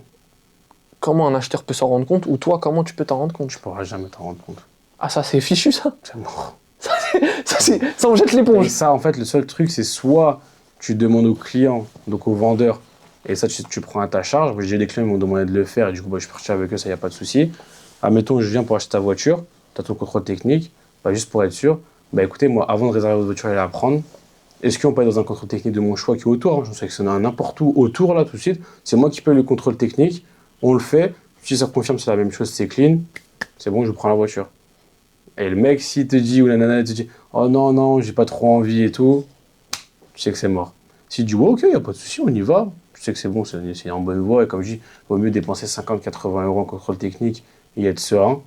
Comment un acheteur peut s'en rendre compte ou toi, comment tu peux t'en rendre compte? Tu pourras jamais t'en rendre compte. Ah ça c'est fichu ça. C'est mort. Ça on jette Et l'éponge. ça, en fait, le seul truc, c'est soit tu demandes au client, donc au vendeur, et ça, tu prends à ta charge. J'ai des clients qui m'ont demandé de le faire, et du coup, bah, je suis parti avec eux, ça, y a pas de souci. Admettons, je viens pour acheter ta voiture, tu as ton contrôle technique, bah, juste pour être sûr, bah écoutez, moi, avant de réserver votre voiture et la prendre, est-ce qu'on peut aller dans un contrôle technique de mon choix qui est autour, hein, je sais que c'est n'importe où autour, là, tout de suite, c'est moi qui paye le contrôle technique, on le fait, si ça confirme c'est la même chose, c'est clean, c'est bon, je prends la voiture. Et le mec, s'il te dit, ou la nana, elle te dit, oh non, non, j'ai pas trop envie et tout, tu sais que c'est mort. S'il dit, ouais, ok, y a pas de souci, on y va, tu sais que c'est bon, c'est en bonne voie, et comme je dis, il vaut mieux dépenser 50-80 euros en contrôle technique et être serein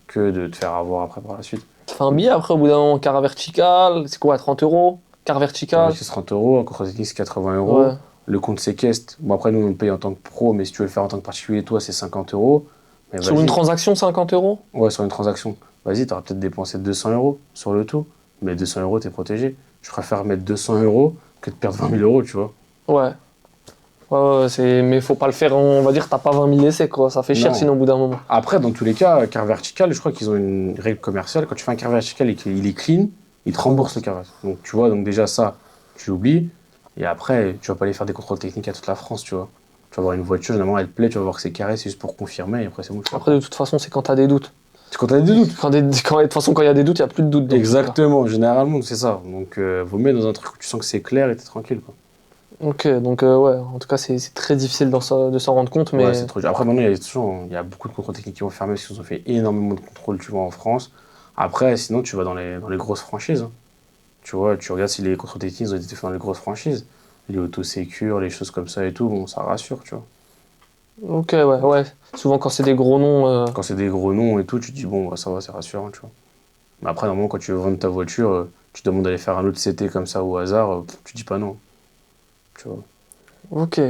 que de te faire avoir après par la suite. Ça fait un billet après au bout d'un moment, car vertical, c'est quoi, 30 euros? Car vertical? C'est 30 euros, en contrôle technique, c'est 80 euros. Ouais. Le compte séquestre, bon après, nous, on le paye en tant que pro, mais si tu veux le faire en tant que particulier, toi, c'est 50 euros. Mais Sur vas-y. une transaction, 50 euros? Ouais, sur une transaction. Vas-y, t'auras peut-être dépensé 200 euros sur le tout, mais 200 euros, t'es protégé. Je préfère mettre 200 euros que de perdre 20 000 euros, tu vois. Ouais. Mais faut pas le faire, on va dire, t'as pas 20 000 essais, quoi. Ça fait cher Non. sinon au bout d'un moment. Après, dans tous les cas, car vertical, je crois qu'ils ont une règle commerciale. Quand tu fais un car vertical et qu'il est clean, ils te remboursent le car vertical. Donc tu vois, donc déjà ça, tu oublies. Et après, tu vas pas aller faire des contrôles techniques à toute la France, tu vois. Tu vas avoir une voiture, généralement elle te plaît, tu vas voir que c'est carré, c'est juste pour confirmer, et après c'est bon. Après, de toute façon, c'est quand t'as des doutes. C'est quand t'as des doutes. De toute façon, quand il y a des doutes, il n'y a plus de doutes. donc, Exactement, généralement c'est ça. Donc vaut mieux dans un truc où tu sens que c'est clair et t'es tranquille, quoi. Ok, donc ouais, en tout cas, c'est très difficile de s'en rendre compte, mais Ouais, c'est trop dur. Après, maintenant, il y a beaucoup de contrôles techniques qui vont fermer parce qu'ils ont fait énormément de contrôles, tu vois, en France. Après, sinon, tu vas dans les grosses franchises, hein. Tu vois, tu regardes si les contrôles techniques ils ont été faits dans les grosses franchises. Les autosécures, les choses comme ça et tout, bon, ça rassure, tu vois. ok, ouais. Souvent, quand c'est des gros noms, Quand c'est des gros noms et tout, tu te dis, bon, bah, ça va, c'est rassurant, tu vois. Mais après, normalement, quand tu veux vendre ta voiture, tu te demandes d'aller faire un autre CT comme ça au hasard, tu dis pas non. Tu vois. ok.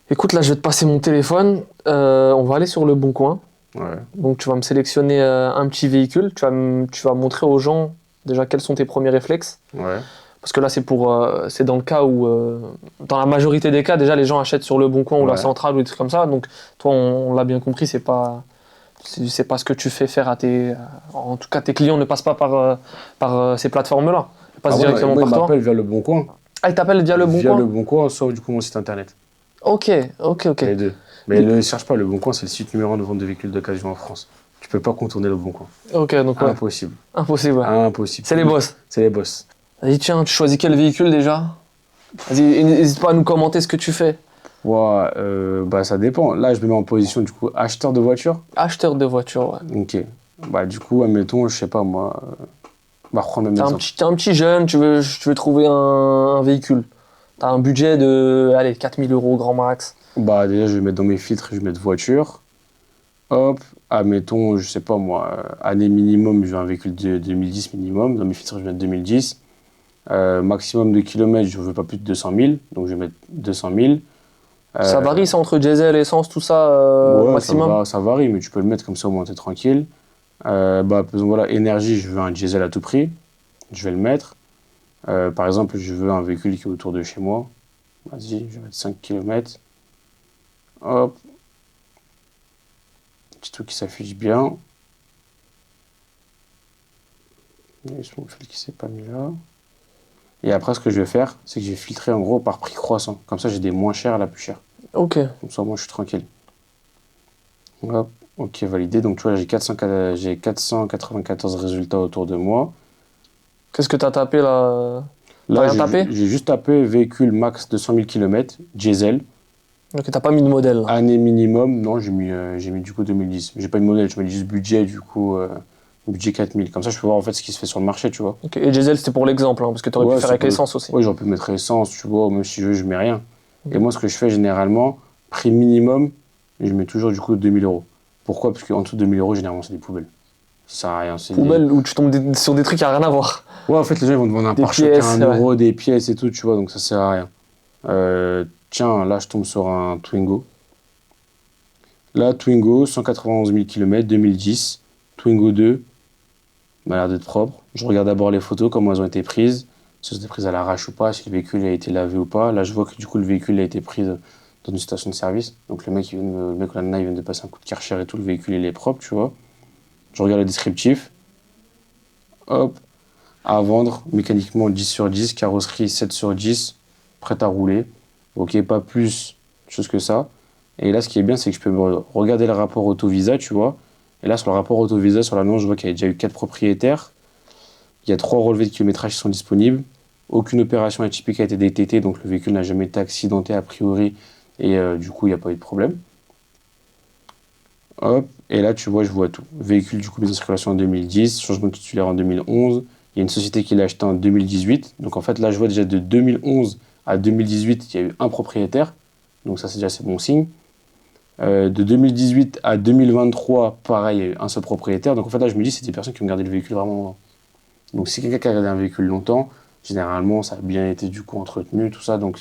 Écoute, là, je vais te passer mon téléphone. On va aller sur Le Bon Coin. Ouais. Donc tu vas me sélectionner un petit véhicule, tu vas montrer aux gens déjà quels sont tes premiers réflexes. Ouais. Parce que là c'est dans le cas où, dans la majorité des cas, déjà les gens achètent sur le Bon Coin ou la Ouais. Centrale ou des trucs comme ça. Donc toi, on l'a bien compris, c'est pas ce que tu fais faire à en tout cas, tes clients ne passent pas par ces plateformes-là. Ils passent directement moi, par il toi. m'appelle via le Bon Coin. Ah, ils t'appellent via le Bon Via Coin? le Bon Coin, sauf du coup mon site internet. Ok. Les deux. Mais ne cherche pas, le Bon Coin, c'est le site numéro 1 de vente de véhicules d'occasion en France. Tu peux pas contourner le Bon Coin. Ok, donc ouais. Impossible. Impossible. Ouais. Impossible. C'est les boss. C'est les boss. Vas-y, tiens, tu choisis quel véhicule déjà? Vas-y, n'hésite pas à nous commenter ce que tu fais. Ouais, bah ça dépend. Là, je me mets en position du coup acheteur de voiture. Acheteur de voiture, ouais. Ok. Bah du coup, admettons, je sais pas moi. Bah reprends même T'es exemple. t'es un petit jeune, tu veux trouver un véhicule. T'as un budget de, allez, 4000 € grand max. Bah déjà, je vais mettre dans mes filtres, je vais mettre voiture. Hop, admettons, je sais pas moi, année minimum, je veux un véhicule de 2010 minimum. Dans mes filtres, je vais mettre 2010. Maximum de kilomètres, je veux pas plus de 200 000. Donc je vais mettre 200 000. Ça varie, ça, entre diesel, essence, tout ça, Ouais, maximum? ça varie, mais tu peux le mettre comme ça au moins t'es tranquille. Bah, voilà, énergie, je veux un diesel à tout prix. Je vais le mettre. Par exemple, je veux un véhicule qui est autour de chez moi. Vas-y, je vais mettre 5 km. Hop. Petit truc qui s'affiche bien. Il y a juste mon fil qui s'est pas mis là. Et après, ce que je vais faire, c'est que je vais filtrer en gros par prix croissant. Comme ça, j'ai des moins chers à la plus chère. Ok. Comme ça, moi, je suis tranquille. Hop. Ok, validé. Donc, tu vois, j'ai 494 résultats autour de moi. Qu'est-ce que t'as tapé là? T'as Là, rien tapé? j'ai juste tapé véhicule max 200 000 km, diesel, Ok, t'as pas mis de modèle là. année minimum. Non, j'ai mis du coup 2010. J'ai pas mis de modèle, je mets juste budget, du coup, budget 4000. Comme ça, je peux voir en fait ce qui se fait sur le marché, tu vois. Ok, et diesel, c'était pour l'exemple, hein, parce que t'aurais Ouais, pu faire c'est avec pour le- l'essence aussi. Ouais, j'aurais pu mettre essence, tu vois, ou même si je mets rien. Ok. Et moi, ce que je fais généralement, prix minimum, je mets toujours du coup 2000 euros. Pourquoi? Parce qu'en dessous de 2000 euros, généralement, c'est des poubelles. Ça sert à rien. Poubelle où tu tombes sur des trucs qui n'ont rien à voir. Ouais, en fait, les gens ils vont te vendre un Des pare-choc à pièces, 1 ouais. euro, des pièces et tout, tu vois, donc ça sert à rien. Tiens, là, je tombe sur un Twingo. Là, Twingo, 191 000 km, 2010. Twingo 2, m'a l'air d'être propre. Je regarde d'abord les photos, comment elles ont été prises. Si elles ont été prises à l'arrache ou pas, si le véhicule a été lavé ou pas. Là, je vois que du coup, le véhicule a été pris dans une station de service. Donc, le mec ou la nana, il vient de passer un coup de Karcher et tout. Le véhicule, il est propre, tu vois. Je regarde le descriptif. Hop. À vendre, mécaniquement 10 sur 10, carrosserie 7 sur 10, prête à rouler. Ok, pas plus, chose que ça. Et là, ce qui est bien, c'est que je peux regarder le rapport auto-visa, tu vois. Et là, sur le rapport auto-visa, sur l'annonce, je vois qu'il y a déjà eu 4 propriétaires. Il y a 3 relevés de kilométrage qui sont disponibles. Aucune opération atypique a été détectée, donc le véhicule n'a jamais été accidenté a priori. Et du coup, il n'y a pas eu de problème. Hop, et là, tu vois, je vois tout. Véhicule, du coup, mise en circulation en 2010, changement de titulaire en 2011. Il y a une société qui l'a acheté en 2018. Donc, en fait, là, je vois déjà de 2011 à 2018, il y a eu un propriétaire. Donc, ça, c'est bon signe. De 2018 à 2023, pareil, il y a eu un seul propriétaire. Donc, en fait, là, je me dis, c'est des personnes qui ont gardé le véhicule vraiment longtemps. Donc, si quelqu'un qui a gardé un véhicule longtemps, généralement, ça a bien été, du coup, entretenu, tout ça. Donc,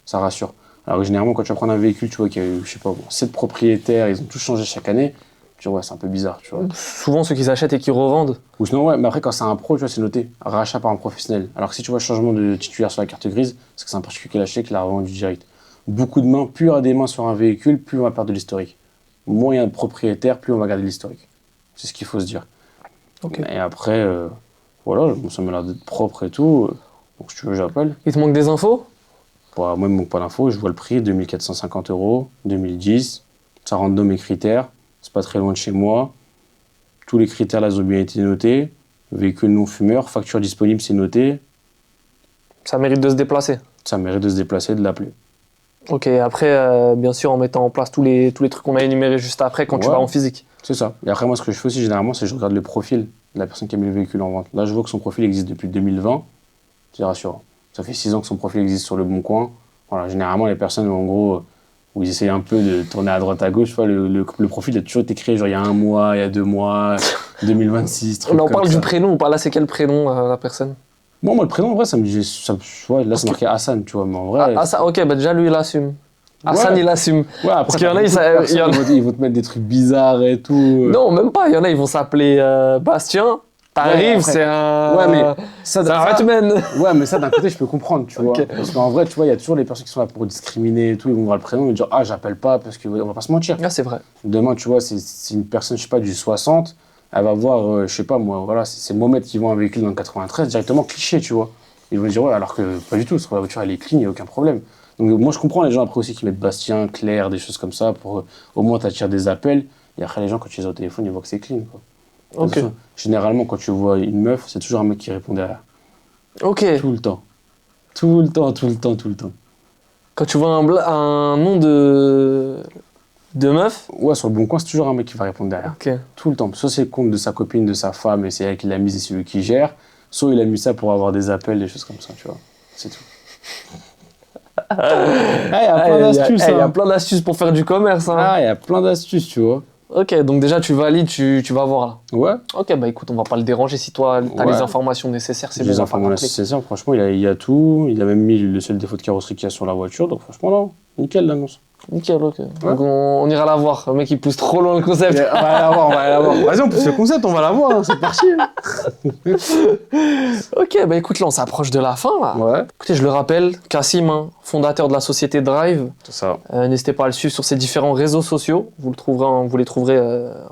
ça rassure. Alors, généralement, quand tu vas prendre un véhicule, tu vois qu'il y a eu, je sais pas, 7 propriétaires, ils ont tous changé chaque année. Tu vois, c'est un peu bizarre, tu vois. Souvent, ceux qui achètent et qui revendent. Ou sinon, ouais, mais après, quand c'est un pro, tu vois, c'est noté rachat par un professionnel. Alors que si tu vois changement de titulaire sur la carte grise, c'est que c'est un particulier qui l'a acheté, qui l'a revendu direct. Beaucoup de mains, plus il y a des mains sur un véhicule, plus on va perdre de l'historique. Moins il y a de propriétaires, plus on va garder l'historique. C'est ce qu'il faut se dire. Ok. Et après, voilà, ça m'a l'air d'être propre et tout. Donc, si tu veux, j'appelle. Il te manque des infos? Moi, il me manque pas d'infos. Je vois le prix, 2450 €, 2010. Ça rentre dans mes critères. C'est pas très loin de chez moi. Tous les critères là, ils ont bien été notés. Véhicule non fumeur, facture disponible, c'est noté. Ça mérite de se déplacer. Ça mérite de se déplacer, de l'appeler. Ok, après, bien sûr, en mettant en place tous les trucs qu'on a énumérés juste après quand tu Ouais. vas en physique. C'est ça. Et après, moi, ce que je fais aussi généralement, c'est que je regarde le profil de la personne qui a mis le véhicule en vente. Là, je vois que son profil existe depuis 2020. C'est rassurant. Ça fait 6 ans que son profil existe sur le Bon Coin. Voilà, généralement, les personnes, en gros, où ils essayent un peu de tourner à droite à gauche, tu vois, le profil a toujours été créé, genre il y a 1 mois, il y a 2 mois, 2026, trucs On en comme parle ça. du prénom ou pas? Là, c'est quel prénom, la personne? Bon, moi, le prénom, en vrai, ça me dit. Ouais, là, c'est marqué Hassan, tu vois, mais en vrai. Ah, ça, ok, bah déjà, lui, il assume. Hassan, il assume. Ouais, après, Parce qu'il y en a, ils vont te mettre des trucs bizarres et tout. Non, même pas. Il y en a, ils vont s'appeler Bastien. T'arrives, après- c'est un. Ouais, mais ça, C'est un Ratman. Ouais, mais ça, d'un côté, je peux comprendre, tu vois. Ok. Parce qu'en vrai, tu vois, il y a toujours les personnes qui sont là pour discriminer et tout. Ils vont voir le prénom et dire, ah, j'appelle pas parce que, on va pas se mentir. Ah, c'est vrai. Demain, tu vois, c'est une personne, je sais pas, du 60, elle va voir, je sais pas, moi, voilà, c'est Mohamed qui vend un véhicule dans le 93, directement cliché, tu vois. Ils vont dire, ouais, alors que pas du tout, la voiture, elle est clean, il n'y a aucun problème. Donc, moi, je comprends les gens après aussi qui mettent Bastien, Claire, des choses comme ça, pour au moins t'attirer des appels. Et après, les gens, quand tu les as au téléphone, ils voient que c'est clean, quoi. Ok. Généralement, quand tu vois une meuf, c'est toujours un mec qui répond derrière. Ok. Tout le temps. Tout le temps, tout le temps, tout le temps. Quand tu vois un nom de meuf. Ouais, sur le bon coin, c'est toujours un mec qui va répondre derrière. Ok. Tout le temps. Soit c'est le compte de sa copine, de sa femme, et c'est elle qui l'a mis et c'est lui qui gère. Soit il a mis ça pour avoir des appels, des choses comme ça, tu vois. C'est tout. Il y a plein d'astuces. Il y a hein. plein d'astuces pour faire du commerce. Hein. Ah, il y a plein d'astuces, tu vois. Ok, donc déjà tu valides, tu vas voir là. Ouais. Ok, bah écoute, on va pas le déranger si toi t'as Ouais. les informations nécessaires, c'est Les bon. informations nécessaires, franchement, il y a tout. Il a même mis le seul défaut de carrosserie qu'il y a sur la voiture, donc franchement, non. Nickel l'annonce. Nickel, ok. Donc on ira la voir. Le mec il pousse trop loin le concept. On va la voir, on va la voir. Vas-y, on pousse le concept, on va la voir, hein, c'est parti. hein. Ok, bah écoute, là on s'approche de la fin là. Ouais. Écoutez, je le rappelle, Kassim, hein, fondateur de la société Drive. C'est ça. N'hésitez pas à le suivre sur ses différents réseaux sociaux. Vous les trouverez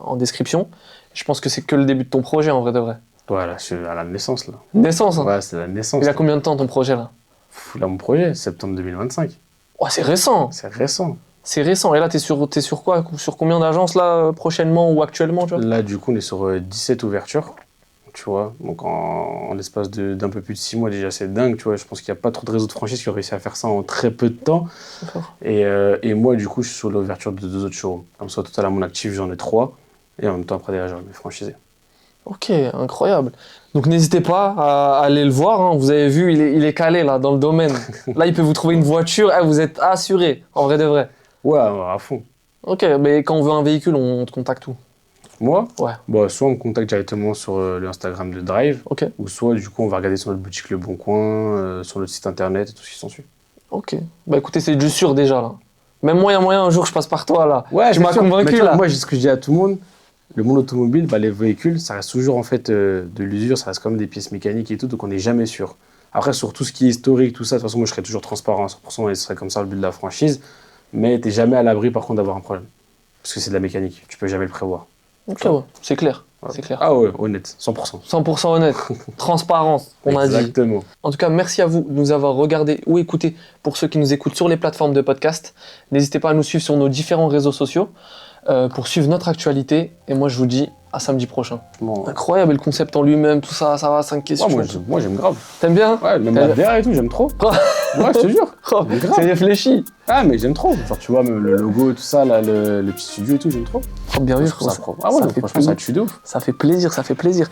en description. Je pense que c'est que le début de ton projet en vrai de vrai. Ouais, là, je suis à la naissance, là. Naissance, hein. Ouais, c'est la naissance. Il a là. combien de temps ton projet là? Là, mon projet, septembre 2025. Oh, c'est récent. C'est récent. C'est récent. Et là, t'es sur quoi? Sur combien d'agences là prochainement ou actuellement, tu vois? Là, du coup, on est sur 17 ouvertures, tu vois. Donc, en l'espace d'un peu plus de 6 mois, déjà, c'est dingue, tu vois. Je pense qu'il n'y a pas trop de réseaux de franchise qui ont réussi à faire ça en très peu de temps. D'accord. Et moi, du coup, je suis sur l'ouverture de 2 autres showrooms. Comme ça, au total, à mon actif, j'en ai 3. Et en même temps, après, derrière, j'aurai mes franchisés. Ok, incroyable. Donc n'hésitez pas à aller le voir. Hein. Vous avez vu, il est calé là dans le domaine. Là, il peut vous trouver une voiture. Vous êtes assuré, en vrai de vrai. Ouais, à fond. Ok, mais quand on veut un véhicule, on te contacte où? Moi, Ouais. bah, soit on me contacte directement sur le Instagram de Drive, Ok. ou soit, du coup, on va regarder sur notre boutique Le Bon Coin, sur notre site internet et tout ce qui s'ensuit. Ok. Bah écoutez, c'est du sûr déjà là. Même moi, il y a moyen un jour, je passe par toi là. Ouais, tu m'as convaincu Mais tu vois, là. Moi, ce que je dis à tout le monde, le monde automobile, bah, les véhicules, ça reste toujours en fait de l'usure, ça reste comme des pièces mécaniques et tout, donc on n'est jamais sûr. Après, sur tout ce qui est historique, tout ça, de toute façon, moi je serais toujours transparent à 100% et ce serait comme ça le but de la franchise, mais t'es jamais à l'abri par contre d'avoir un problème. Parce que c'est de la mécanique, tu peux jamais le prévoir. Ok, ouais. C'est clair. Ouais. C'est clair. Ah ouais, honnête, 100%. 100% honnête. Transparence, on a dit. Exactement. En tout cas, merci à vous de nous avoir regardé ou écouté. Pour ceux qui nous écoutent sur les plateformes de podcast, n'hésitez pas à nous suivre sur nos différents réseaux sociaux pour suivre notre actualité. Et moi, je vous dis à samedi prochain. Bon, Incroyable, le concept en lui-même, tout ça, ça va, 5 questions. moi j'aime grave. T'aimes bien? Ouais, même la VR et tout, j'aime trop. Ouais, je te jure. Oh, Mais grave. c'est réfléchi. Ah, mais j'aime trop. Genre, tu vois, même le logo, tout ça, là, le petit studio et tout, j'aime trop. Oh, bien vu, Je trouve ça ça, propre. Ah ouais, ça fait franchement, ça tue de ouf. ça fait plaisir, ça fait plaisir.